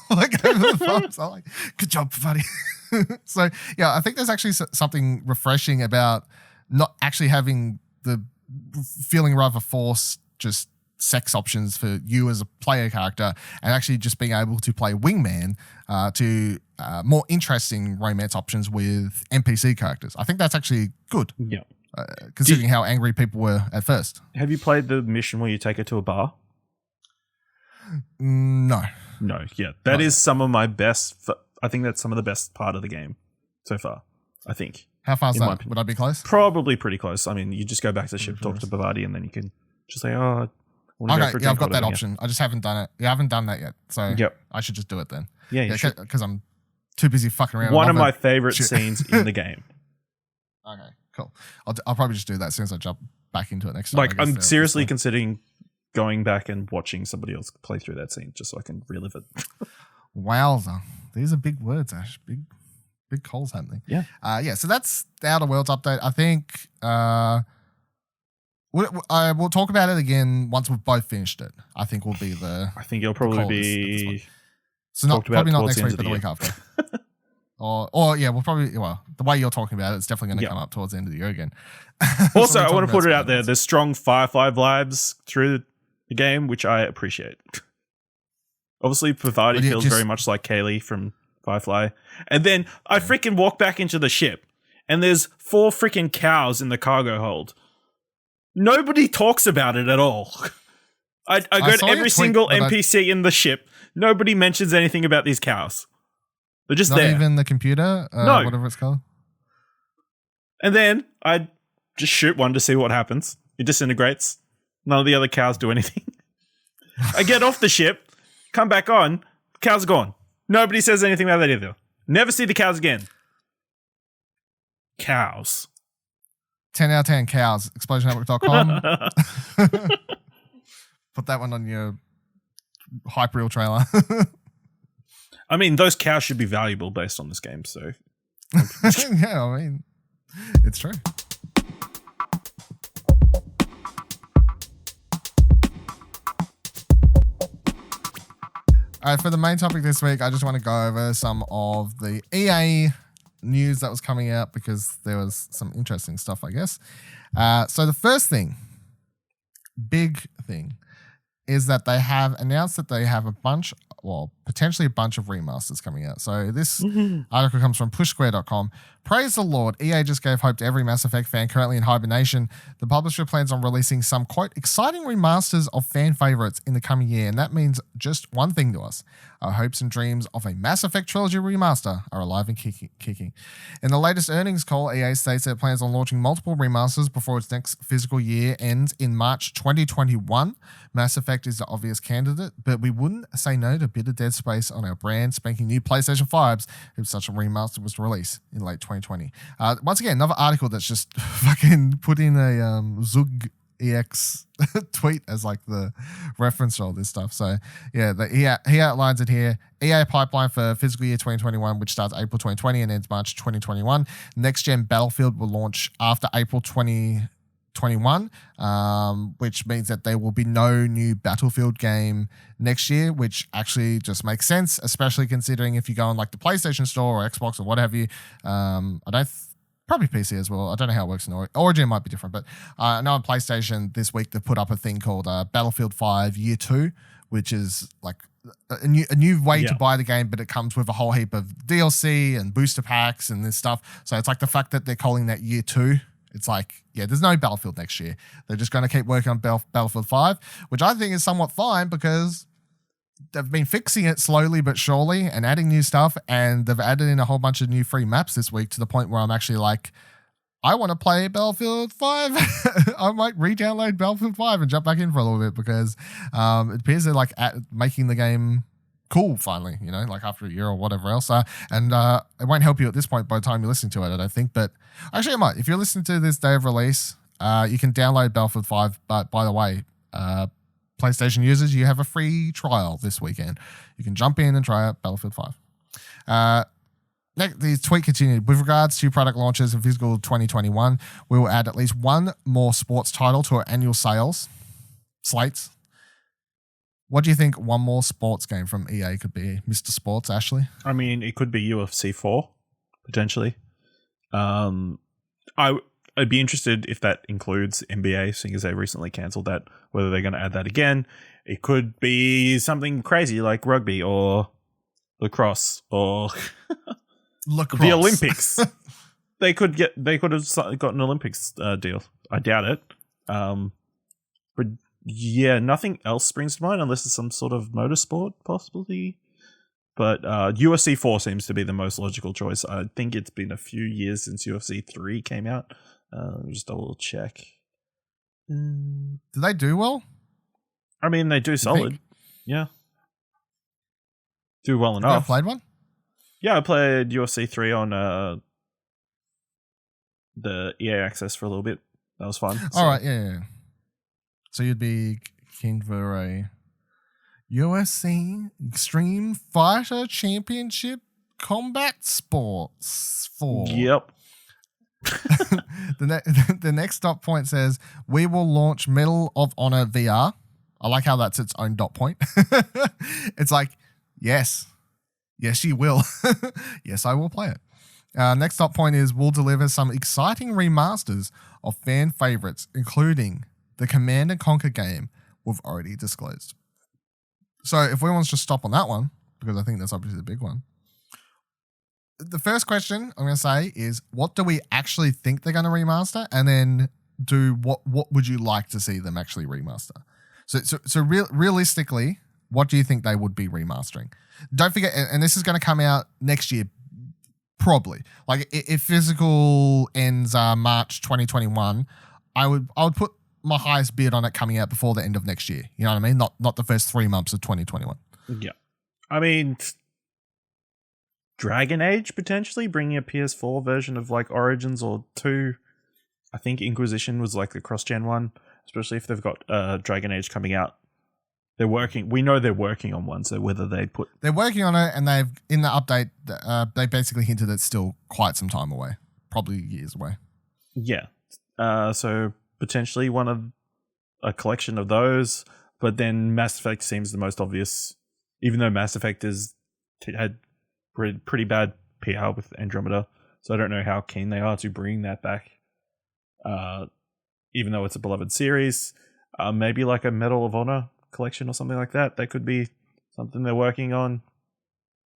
Like over the thumbs. I'm like, good job, buddy. So yeah, I think there's actually something refreshing about not actually having the feeling rather forced just sex options for you as a player character and actually just being able to play wingman to more interesting romance options with NPC characters. I think that's actually good. Yeah. Considering how angry people were at first. Have you played the mission where you take her to a bar? No. No, yeah. That is some of my best... I think that's some of the best part of the game so far, I think. How far is that? Would I be close? Probably pretty close. I mean, you just go back to the ship, talk to Bavati, and then you can just say, oh, I want to go for a drink. I've got that option. I just haven't done it. Yeah, I haven't done that yet. So I should just do it then. Yeah, you should. Because I'm too busy fucking around. One of my favorite scenes in the game. Okay, cool. I'll probably just do that as soon as I jump back into it next time. Like, I'm seriously considering going back and watching somebody else play through that scene just so I can relive it. Wowza. These are big words, Ash. Big calls happening. Yeah. So that's the Outer Worlds update. I think we'll talk about it again once we've both finished it. I think will be the... I think it'll probably be... So probably not next week, but the week after. Or yeah, the way you're talking about it, it's definitely going to come up towards the end of the year again. Also, I want to put it out there. There's strong Firefly vibes through the game, which I appreciate. Obviously, Pavati feels very much like Kaylee from Firefly. And then I freaking walk back into the ship and there's 4 freaking cows in the cargo hold. Nobody talks about it at all. I go to every single NPC in the ship. Nobody mentions anything about these cows. They're just there. Not even the computer? No. Whatever it's called? And then I just shoot one to see what happens. It disintegrates. None of the other cows do anything. I get off the ship, come back on, cows are gone. Nobody says anything about that either. Never see the cows again. Cows. 10 out of 10 cows. ExplosionNetwork.com. Put that one on your hype reel trailer. I mean, those cows should be valuable based on this game, so. Yeah, I mean, it's true. All right, for the main topic this week, I just want to go over some of the EA news that was coming out because there was some interesting stuff, I guess. So the first thing, big thing, is that they have announced that they have potentially a bunch of remasters coming out. So this article comes from pushsquare.com. Praise the Lord, EA just gave hope to every Mass Effect fan currently in hibernation. The publisher plans on releasing some, quote, exciting remasters of fan favorites in the coming year, and that means just one thing to us. Our hopes and dreams of a Mass Effect trilogy remaster are alive and kicking. In the latest earnings call, EA states that it plans on launching multiple remasters before its next fiscal year ends in March 2021. Mass Effect is the obvious candidate, but we wouldn't say no to a bit of dead space on our brand spanking new PlayStation 5s if such a remaster was to release in late 2020. Once again, another article that's just fucking put in a Zug EX tweet as like the reference for all this stuff. So yeah, he outlines it here. EA pipeline for fiscal year 2021, which starts April 2020 and ends March 2021. Next gen Battlefield will launch after April 2021, which means that there will be no new Battlefield game next year, which actually just makes sense, especially considering if you go on like the PlayStation Store or Xbox or what have you. Probably PC as well. I don't know how it works in Origin. Might be different, but I know on PlayStation this week they put up a thing called Battlefield 5 Year 2, which is like a new way to buy the game, but it comes with a whole heap of DLC and booster packs and this stuff. So it's like the fact that they're calling that Year 2. It's like, yeah, there's no Battlefield next year. They're just going to keep working on Battlefield 5, which I think is somewhat fine because they've been fixing it slowly but surely and adding new stuff, and they've added in a whole bunch of new free maps this week to the point where I'm actually like, I want to play Battlefield 5. I might re-download Battlefield 5 and jump back in for a little bit because it appears they're like making the game cool finally, you know, like after a year or whatever else. And it won't help you at this point by the time you're listening to it, I don't think. But actually it might. If you're listening to this day of release, you can download Battlefield 5. But by the way, PlayStation users, you have a free trial this weekend. You can jump in and try out Battlefield 5. The tweet continued. With regards to product launches in fiscal 2021, we will add at least one more sports title to our annual sales slates. What do you think one more sports game from EA could be, Mr. Sports, Ashley? I mean, it could be UFC 4, potentially. I'd be interested if that includes NBA, seeing as they recently cancelled that, whether they're going to add that again. It could be something crazy like rugby or lacrosse or the Olympics. They could have got an Olympics deal. I doubt it. But yeah, nothing else springs to mind unless it's some sort of motorsport possibility. But UFC 4 seems to be the most logical choice. I think it's been a few years since UFC 3 came out. Let me just double check. Do they do well? I mean, they do solid. Yeah. Do well enough. You played one? Yeah, I played UFC 3 on the EA Access for a little bit. That was fun. All right, yeah. So you'd be keen for a UFC Extreme Fighter Championship Combat Sports 4. Yep. The next dot point says, we will launch Medal of Honor VR. I like how that's its own dot point. It's like, yes, you will. Yes, I will play it. Next dot point is, we'll deliver some exciting remasters of fan favorites, including the Command & Conquer game we've already disclosed. So if we want to just stop on that one, because I think that's obviously the big one. The first question I'm going to say is, what do we actually think they're going to remaster? And then what would you like to see them actually remaster? So realistically, what do you think they would be remastering? Don't forget, and this is going to come out next year, probably. Like if physical ends March 2021, I would put my highest bid on it coming out before the end of next year. You know what I mean? Not the first 3 months of 2021. Yeah. I mean, Dragon Age, potentially, bringing a PS4 version of like Origins or 2. I think Inquisition was like the cross-gen one, especially if they've got Dragon Age coming out. We know they're working on one, so whether they're working on it, and they've, in the update, they basically hinted it's still quite some time away, probably years away. Yeah. So potentially one of a collection of those, but then Mass Effect seems the most obvious, even though Mass Effect had pretty bad PR with Andromeda. So I don't know how keen they are to bring that back. Even though it's a beloved series, maybe like a Medal of Honor collection or something like that. That could be something they're working on.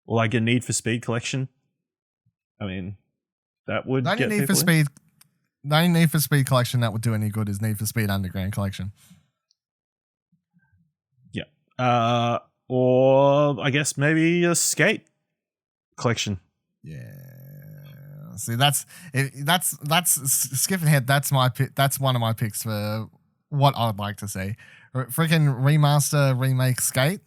Or like a Need for Speed collection. I mean, that would get Need for Speed. The only Need for Speed collection that would do any good is Need for Speed Underground collection. Yeah. Or I guess maybe a Skate collection. Yeah. See, that's skipping ahead. That's my pick. That's one of my picks for what I'd like to see. Freaking remaster, remake Skate.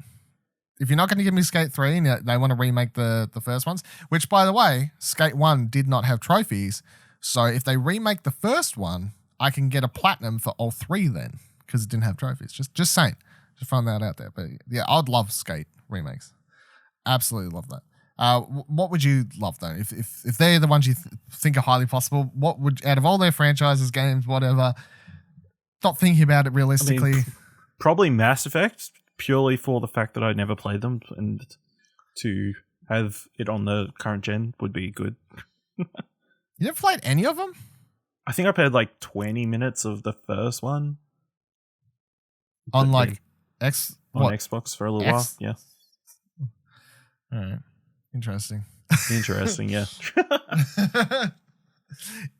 If you're not going to give me Skate 3 and they want to remake the first ones, which, by the way, Skate 1 did not have trophies. So if they remake the first one, I can get a platinum for all 3 then because it didn't have trophies. Just saying. Just find that out there. But yeah, I'd love Skate remakes. Absolutely love that. What would you love though? If they're the ones you think are highly possible, what would, out of all their franchises, games, whatever, not thinking about it realistically. I mean, probably Mass Effect, purely for the fact that I never played them, and to have it on the current gen would be good. You never played any of them? I think I played like 20 minutes of the first one. On like Xbox for a little while, yeah. All right. Interesting. Interesting, yeah.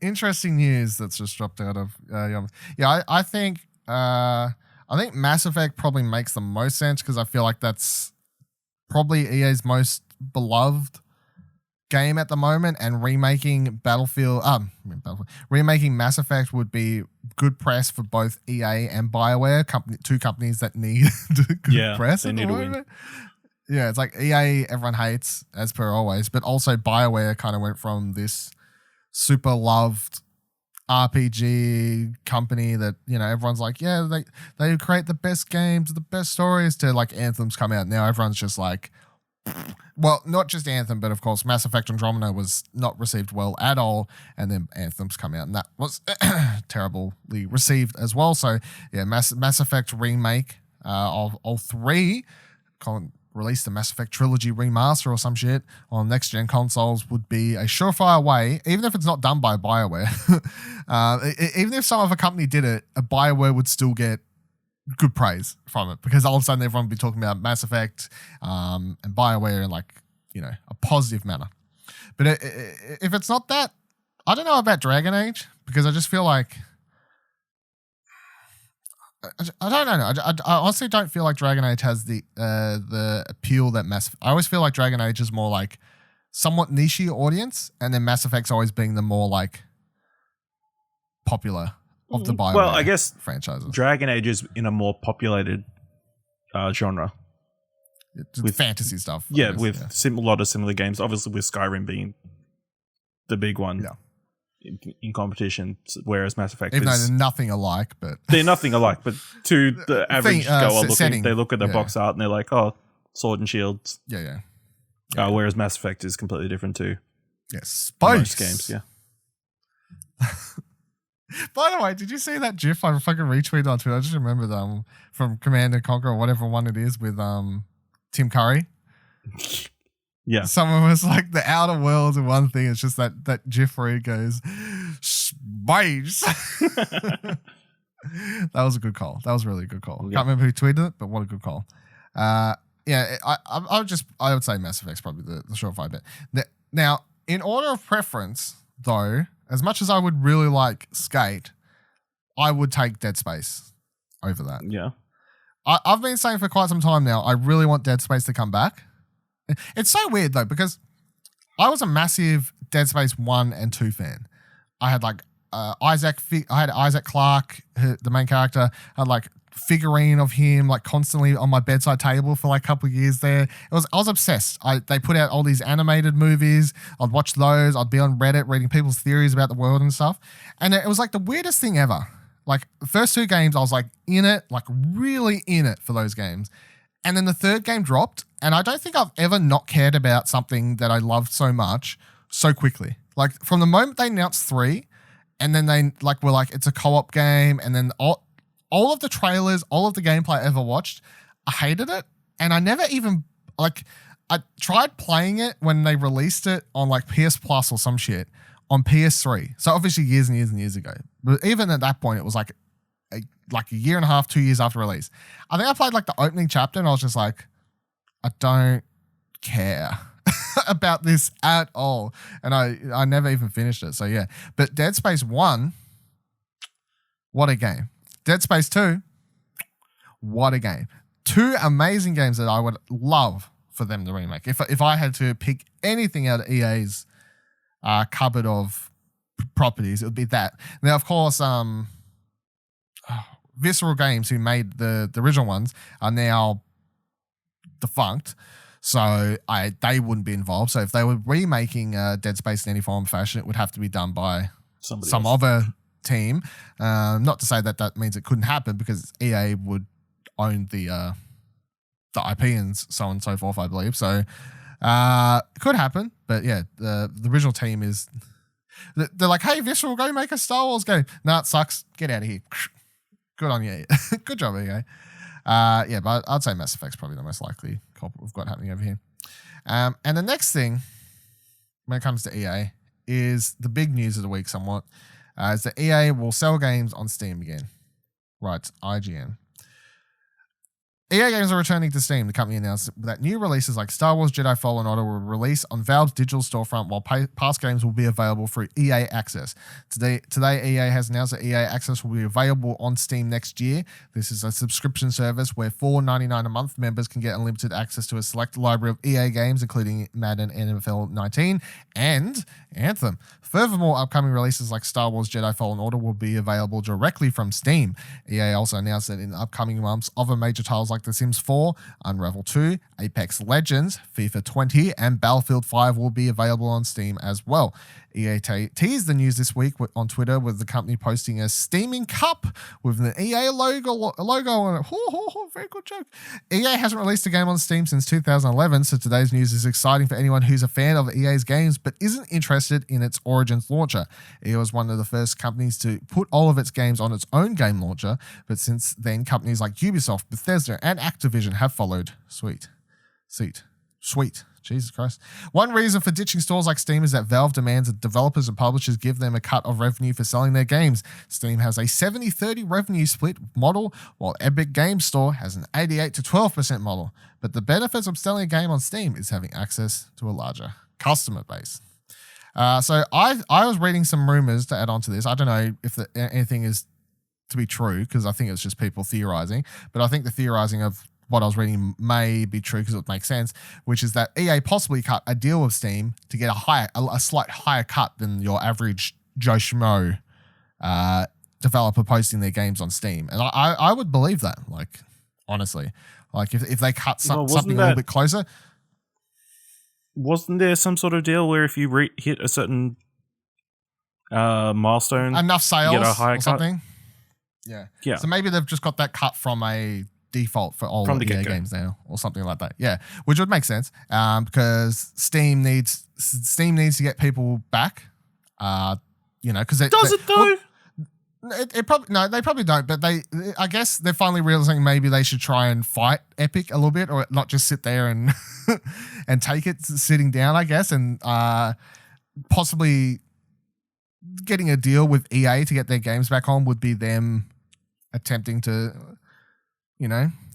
Interesting news that's just dropped out of yeah. I think Mass Effect probably makes the most sense because I feel like that's probably EA's most beloved game at the moment, and remaking remaking Mass Effect would be good press for both EA and BioWare, two companies that need good press at the moment. Yeah, it's like EA everyone hates, as per always, but also BioWare kind of went from this super loved RPG company that, you know, everyone's like, yeah, they create the best games, the best stories, to like Anthem's come out. Now everyone's just like, well, not just Anthem, but of course Mass Effect Andromeda was not received well at all, and then Anthem's come out and that was terribly received as well. So yeah, Mass Effect remake of all 3, release the Mass Effect Trilogy remaster or some shit on next-gen consoles would be a surefire way, even if it's not done by BioWare. Even if some other company did it, a BioWare would still get good praise from it, because all of a sudden everyone would be talking about Mass Effect and BioWare in, like, you know, a positive manner. But if it's not that, I don't know about Dragon Age, because I just feel like I don't know. I honestly don't feel like Dragon Age has the appeal that I always feel like Dragon Age is more like somewhat niche audience, and then Mass Effect's always being the more like popular of the BioWare well, I guess franchises. Dragon Age is in a more populated genre. With fantasy stuff. Yeah, with a lot of similar games. Obviously with Skyrim being the big one. Yeah. In competition, whereas Mass Effect even though they're nothing alike, but they're nothing alike, but to the average goer looking, they look at the box art and they're like, oh, sword and shields. Yeah. Whereas Mass Effect is completely different too. Yes, most games, yeah. By the way, did you see that GIF I fucking retweeted on Twitter? I just remembered from Command and Conquer or whatever one it is with Tim Curry. Yeah. Someone was like, the outer world and one thing. It's just that GIF where he goes, space. That was a good call. That was a really good call. Yeah. Can't remember who tweeted it, but what a good call. Yeah, I would say Mass Effect's probably the surefire bet. Now, in order of preference, though, as much as I would really like Skate, I would take Dead Space over that. Yeah. I've been saying for quite some time now, I really want Dead Space to come back. It's so weird though, because I was a massive Dead Space 1 and 2 fan. I had like Isaac Clarke, the main character. I had like figurine of him like constantly on my bedside table for like a couple of years there. I was obsessed. They put out all these animated movies. I'd watch those. I'd be on Reddit reading people's theories about the world and stuff. And it was like the weirdest thing ever. Like the first 2 games, I was like in it, like really in it for those games. And then the 3rd game dropped, and I don't think I've ever not cared about something that I loved so much so quickly. Like from the moment they announced 3, and then they like were like, it's a co-op game, and then all of the trailers, all of the gameplay I ever watched, I hated it. And I never even like I tried playing it when they released it on like PS Plus or some shit on PS3. So obviously years and years and years ago. But even at that point, it was like a year and a half, 2 years after release. I think I played like the opening chapter and I was just like, I don't care about this at all. And I never even finished it. So yeah. But Dead Space 1, what a game. Dead Space 2, what a game. Two amazing games that I would love for them to remake. If I had to pick anything out of EA's cupboard of properties, it would be that. Now, of course, Visceral Games, who made the original ones, are now defunct, so they wouldn't be involved. So if they were remaking Dead Space in any form or fashion, it would have to be done by some other team. Not to say that means it couldn't happen, because EA would own the IP and so on and so forth, I believe. So it could happen, but yeah, the original team is. They're like, hey, Visceral, go make a Star Wars game. Nah, it sucks. Get out of here. Good on you. Good job, EA. Yeah, but I'd say Mass Effect's probably the most likely culprit we've got happening over here. And the next thing, when it comes to EA, is the big news of the week somewhat, is that EA will sell games on Steam again. Right, IGN. EA games are returning to Steam. The company announced that new releases like Star Wars Jedi Fallen Order will release on Valve's digital storefront, while past games will be available through EA Access. Today, EA has announced that EA Access will be available on Steam next year. This is a subscription service where $4.99 a month members can get unlimited access to a select library of EA games, including Madden, NFL 19, and Anthem. Furthermore, upcoming releases like Star Wars Jedi Fallen Order will be available directly from Steam. EA also announced that in upcoming months, other major titles like The Sims 4, Unravel 2, Apex Legends, FIFA 20, and Battlefield 5 will be available on Steam as well. EA teased the news this week on Twitter, with the company posting a steaming cup with an EA logo on it. Very good joke. EA hasn't released a game on Steam since 2011, so today's news is exciting for anyone who's a fan of EA's games but isn't interested in its Origins launcher. EA was one of the first companies to put all of its games on its own game launcher, but since then, companies like Ubisoft, Bethesda, and Activision have followed. Sweet. Jesus Christ. One reason for ditching stores like Steam is that Valve demands that developers and publishers give them a cut of revenue for selling their games. Steam has a 70-30 revenue split model, while Epic Games Store has an 88 to 12% model. But the benefits of selling a game on Steam is having access to a larger customer base. So I was reading some rumors to add on to this. I don't know if anything is to be true, because I think it's just people theorizing. But I think the theorizing of what I was reading may be true, because it would make sense, which is that EA possibly cut a deal with Steam to get a slight higher cut than your average Joe Schmo developer posting their games on Steam. And I would believe that, like, honestly. Like, if they cut something a little bit closer. Wasn't there some sort of deal where if you hit a certain milestone, enough sales, you get a higher or something? Yeah. So maybe they've just got that cut from a default for all the EA games now, or something like that. Yeah, which would make sense, because Steam needs to get people back. Because it does it though. It probably no, they probably don't. But I guess they're finally realizing maybe they should try and fight Epic a little bit, or not just sit there and and take it sitting down. I guess, and possibly getting a deal with EA to get their games back on would be them attempting to,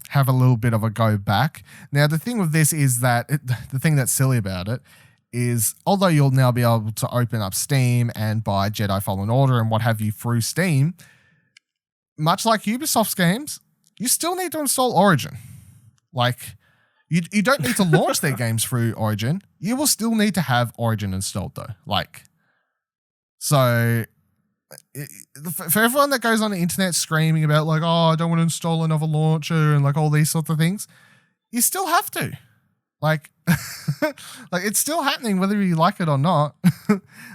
have a little bit of a go back. Now, the thing with this is that the thing that's silly about it is, although you'll now be able to open up Steam and buy Jedi Fallen Order and what have you through Steam, much like Ubisoft's games, you still need to install Origin. Like, you don't need to launch their games through Origin. You will still need to have Origin installed, though. So for everyone that goes on the internet screaming about, like, oh, I don't want to install another launcher and like all these sorts of things, you still have to. Like, it's still happening whether you like it or not.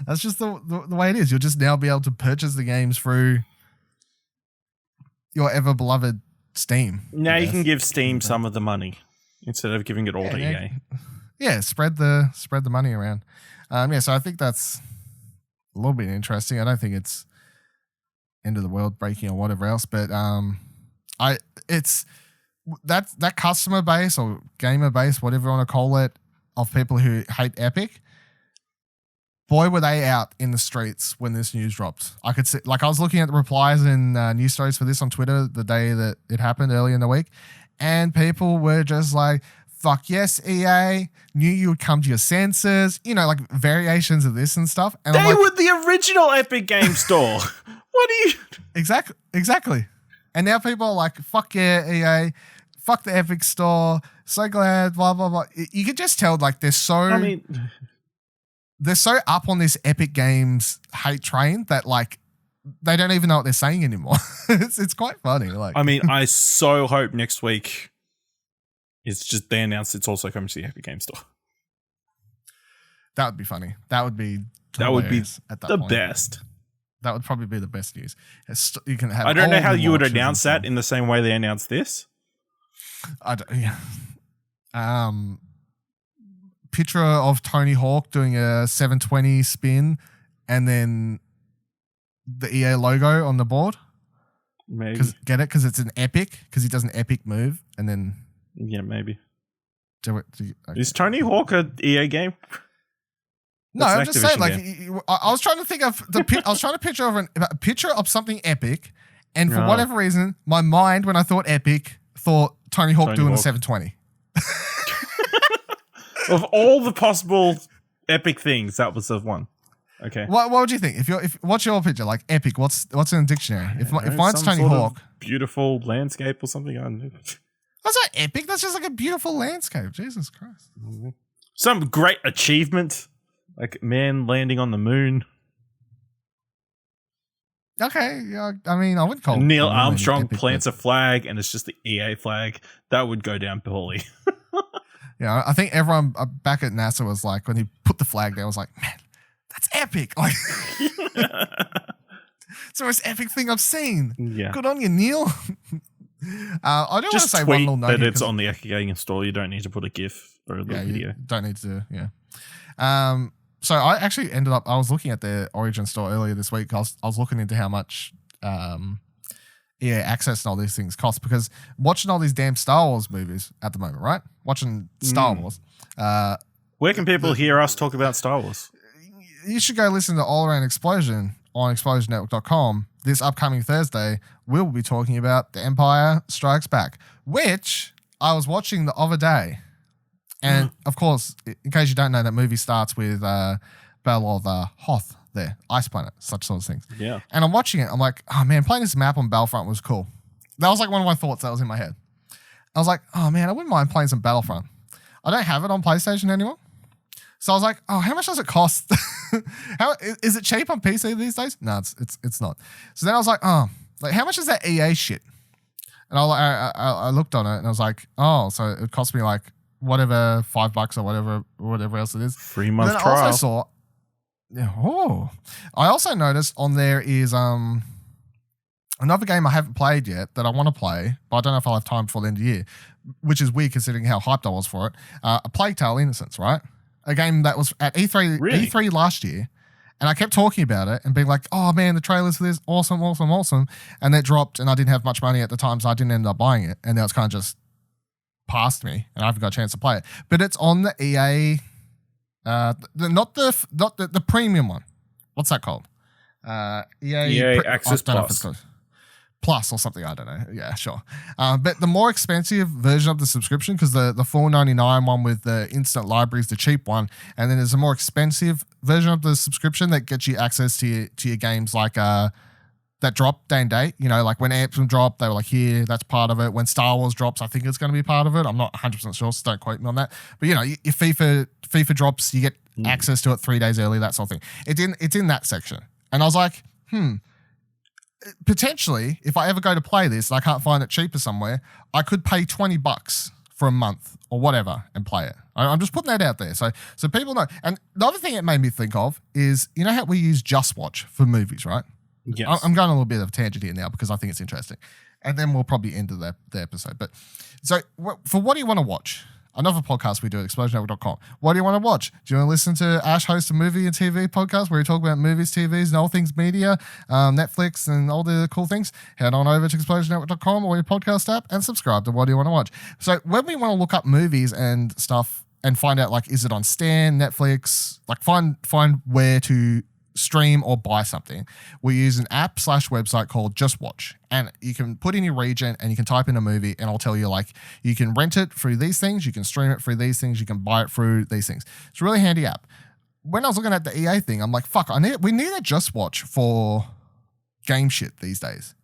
That's just the way it is. You'll just now be able to purchase the games through your ever beloved Steam. Now you can give Steam some of the money instead of giving it all to EA. Yeah, spread the money around. So I think that's a little bit interesting. I don't think it's end of the world breaking or whatever else, but it's that customer base or gamer base, whatever you want to call it, of people who hate Epic. Boy, were they out in the streets when this news dropped. I could see, I was looking at the replies and news stories for this on Twitter the day that it happened early in the week, and people were just like, fuck yes, EA, knew you would come to your senses, variations of this and stuff. And they were the original Epic Game Store. What are you? Exactly. And now people are like, fuck yeah, EA, fuck the Epic Store, so glad, blah, blah, blah. You could just tell, they're so... they're so up on this Epic Games hate train that they don't even know what they're saying anymore. It's quite funny. I so hope next week it's just they announce it's also coming to the Epic Games Store. That would be funny. That would be at the best. That would probably be the best news. You can have. I don't know how you would announce that in the same way they announced this. I don't. Yeah. Picture of Tony Hawk doing a 720 spin and then the EA logo on the board. Maybe. Get it? Because it's an epic, because he does an epic move and then... Yeah, maybe. Okay. Is Tony Hawk a EA game? No, I'm just saying, I was trying to think of I was trying to picture a picture of something epic, and for whatever reason, my mind, when I thought epic, thought Tony Hawk doing a 720. Of all the possible epic things, that was the one. Okay. What would you think? What's your picture? Epic, what's in the dictionary? If mine's Tony Hawk. Beautiful landscape or something. I don't know. That's not epic. That's just a beautiful landscape. Jesus Christ. Some great achievement. Like man landing on the moon. Okay. Yeah, I wouldn't call Neil Armstrong plants a flag and it's just the EA flag. That would go down poorly. Yeah, I think everyone back at NASA was like, when he put the flag there, was like, man, that's epic. It's the most epic thing I've seen. Yeah. Good on you, Neil. I don't want to say one little note that it's on the Epic Games Store. You don't need to put a GIF or a little video. Don't need to, yeah. So I actually I was looking at their Origin store earlier this week. I was looking into how much access and all these things cost, because watching all these damn Star Wars movies at the moment, right? Watching Star Wars. Where can people hear us talk about Star Wars? You should go listen to All Around Explosion on explosionnetwork.com. This upcoming Thursday, we'll be talking about The Empire Strikes Back, which I was watching the other day. And of course, in case you don't know, that movie starts with Battle of Hoth there, Ice Planet, such sort of things. Yeah. And I'm watching it. I'm like, oh man, playing this map on Battlefront was cool. That was one of my thoughts that was in my head. I was like, oh man, I wouldn't mind playing some Battlefront. I don't have it on PlayStation anymore. So I was like, oh, how much does it cost? How is it cheap on PC these days? No, it's not. So then I was like, oh, how much is that EA shit? And I looked on it and I was like, oh, so it cost me whatever, $5 or whatever else it is. 3-month trial. I also saw, I also noticed on there is another game I haven't played yet that I want to play, but I don't know if I'll have time before the end of the year, which is weird considering how hyped I was for it. A Plague Tale: Innocence, right? A game that was at E3 last year, and I kept talking about it and being like, oh man, the trailers for this, awesome. And it dropped, and I didn't have much money at the time, so I didn't end up buying it. And now it's kind of just past me, and I haven't got a chance to play it. But it's on the EA, not the premium one. What's that called? EA Access Plus or something, I don't know. Yeah, sure. But the more expensive version of the subscription, because the $4.99 one with the instant library is the cheap one, and then there's a more expensive version of the subscription that gets you access to your games that drop day and date. When Anthem dropped, they were like, here, that's part of it. When Star Wars drops, I think it's going to be part of it. I'm not 100% sure, so don't quote me on that. But, your FIFA drops, you get access to it 3 days early, that sort of thing. It's in that section. And I was like, potentially, if I ever go to play this and I can't find it cheaper somewhere, I could pay $20 for a month or whatever and play it. I'm just putting that out there so people know. And the other thing it made me think of is, how we use Just Watch for movies, right? Yes. I'm going a little bit of a tangent here now because I think it's interesting. And then we'll probably end the episode. But so for what do you want to watch? Another podcast we do at explosionnetwork.com. What do you want to watch? Do you want to listen to Ash host a movie and TV podcast where we talk about movies, TVs, and all things media, Netflix, and all the cool things? Head on over to explosionnetwork.com or your podcast app and subscribe to What Do You Want to Watch? So when we want to look up movies and stuff and find out, like, is it on Stan, Netflix? Like, find where to stream or buy something. We use an app/website called Just Watch, and you can put in your region and you can type in a movie, and I'll tell you, like, you can rent it through these things, you can stream it through these things, you can buy it through these things. It's a really handy app. When I was looking at the EA thing, I'm like, fuck, we need a Just Watch for game shit these days.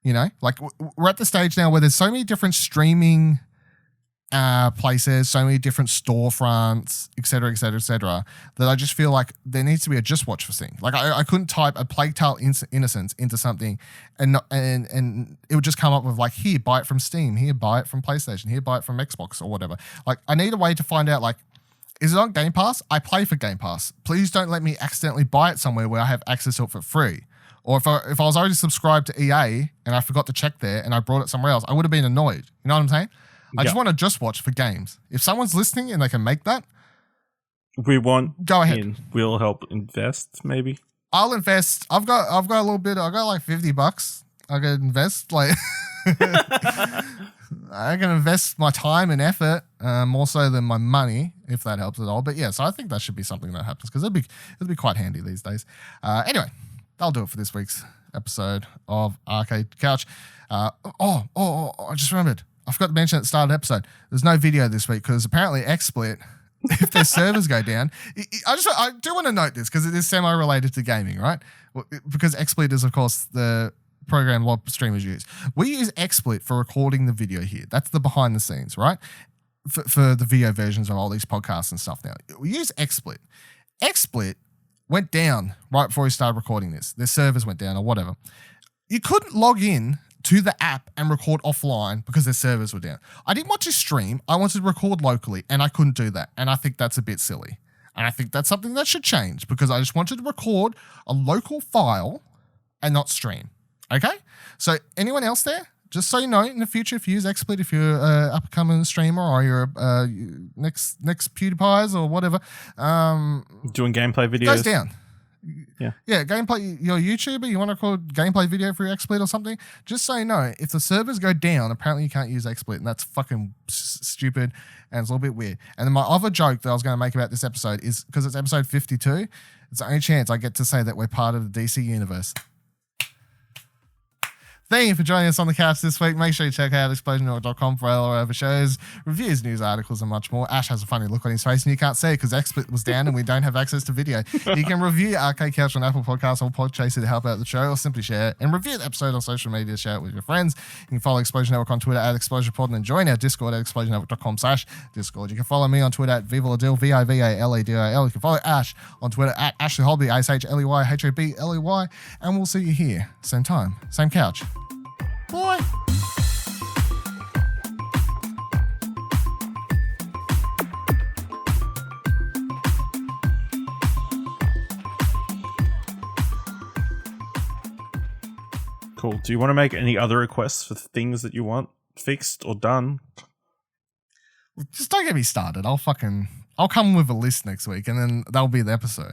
You know, like, we're at the stage now where there's so many different streaming places, so many different storefronts, et cetera, that I just feel like there needs to be a Just Watch for things. Like, I couldn't type a Plague Tale Innocence into something and it would just come up with, like, here, buy it from Steam, here, buy it from PlayStation, here, buy it from Xbox or whatever. Like, I need a way to find out, like, is it on Game Pass? I play for Game Pass. Please don't let me accidentally buy it somewhere where I have access to it for free. Or if I was already subscribed to EA and I forgot to check there and I brought it somewhere else, I would have been annoyed. You know what I'm saying? I just want to Just Watch for games. If someone's listening and they can make that, go ahead. We'll help invest, maybe. I'll invest. I've got a little bit. I got like $50. I can invest. Like, I can invest my time and effort more so than my money, if that helps at all. But yeah, so I think that should be something that happens because it'd be quite handy these days. Anyway, that'll do it for this week's episode of Arcade Couch. I just remembered. I forgot to mention at the start of the episode, there's no video this week because apparently XSplit, if their servers go down, I do want to note this because it is semi-related to gaming, right? Because XSplit is, of course, the program a lot of streamers use. We use XSplit for recording the video here. That's the behind the scenes, right? For the video versions of all these podcasts and stuff now. We use XSplit. XSplit went down right before we started recording this. Their servers went down or whatever. You couldn't log in to the app and record offline because their servers were down. I didn't want to stream. I wanted to record locally and I couldn't do that. And I think that's a bit silly. And I think that's something that should change because I just wanted to record a local file and not stream. Okay? So anyone else there? Just so you know, in the future, if you use XSplit, if you're an upcoming streamer or you're next PewDiePies or whatever. Doing gameplay videos. Goes down. Yeah, gameplay. You're a YouTuber, you want to record gameplay video for your XSplit or something, just so you know, if the servers go down, apparently you can't use XSplit, and that's fucking stupid, and it's a little bit weird. And then my other joke that I was going to make about this episode is, because it's episode 52, it's the only chance I get to say that we're part of the DC universe. Thank you for joining us on the couch this week. Make sure you check out explosionnetwork.com for all our other shows, reviews, news, articles, and much more. Ash has a funny look on his face, and you can't see it because XSplit was down and we don't have access to video. You can review Arcade Couch on Apple Podcasts or Podchaser to help out the show, or simply share and review the episode on social media. Share it with your friends. You can follow Explosion Network on Twitter at ExplosionPod and then join our Discord at explosionnetwork.com/Discord. You can follow me on Twitter at Vivaladil, VIVALADIL. You can follow Ash on Twitter at Ashley Holby, ASHLEYHOBLEY, and we'll see you here, same time, same couch. Boy. Cool. Do you want to make any other requests for things that you want fixed or done? Just don't get me started. I'll come with a list next week and then that'll be the episode.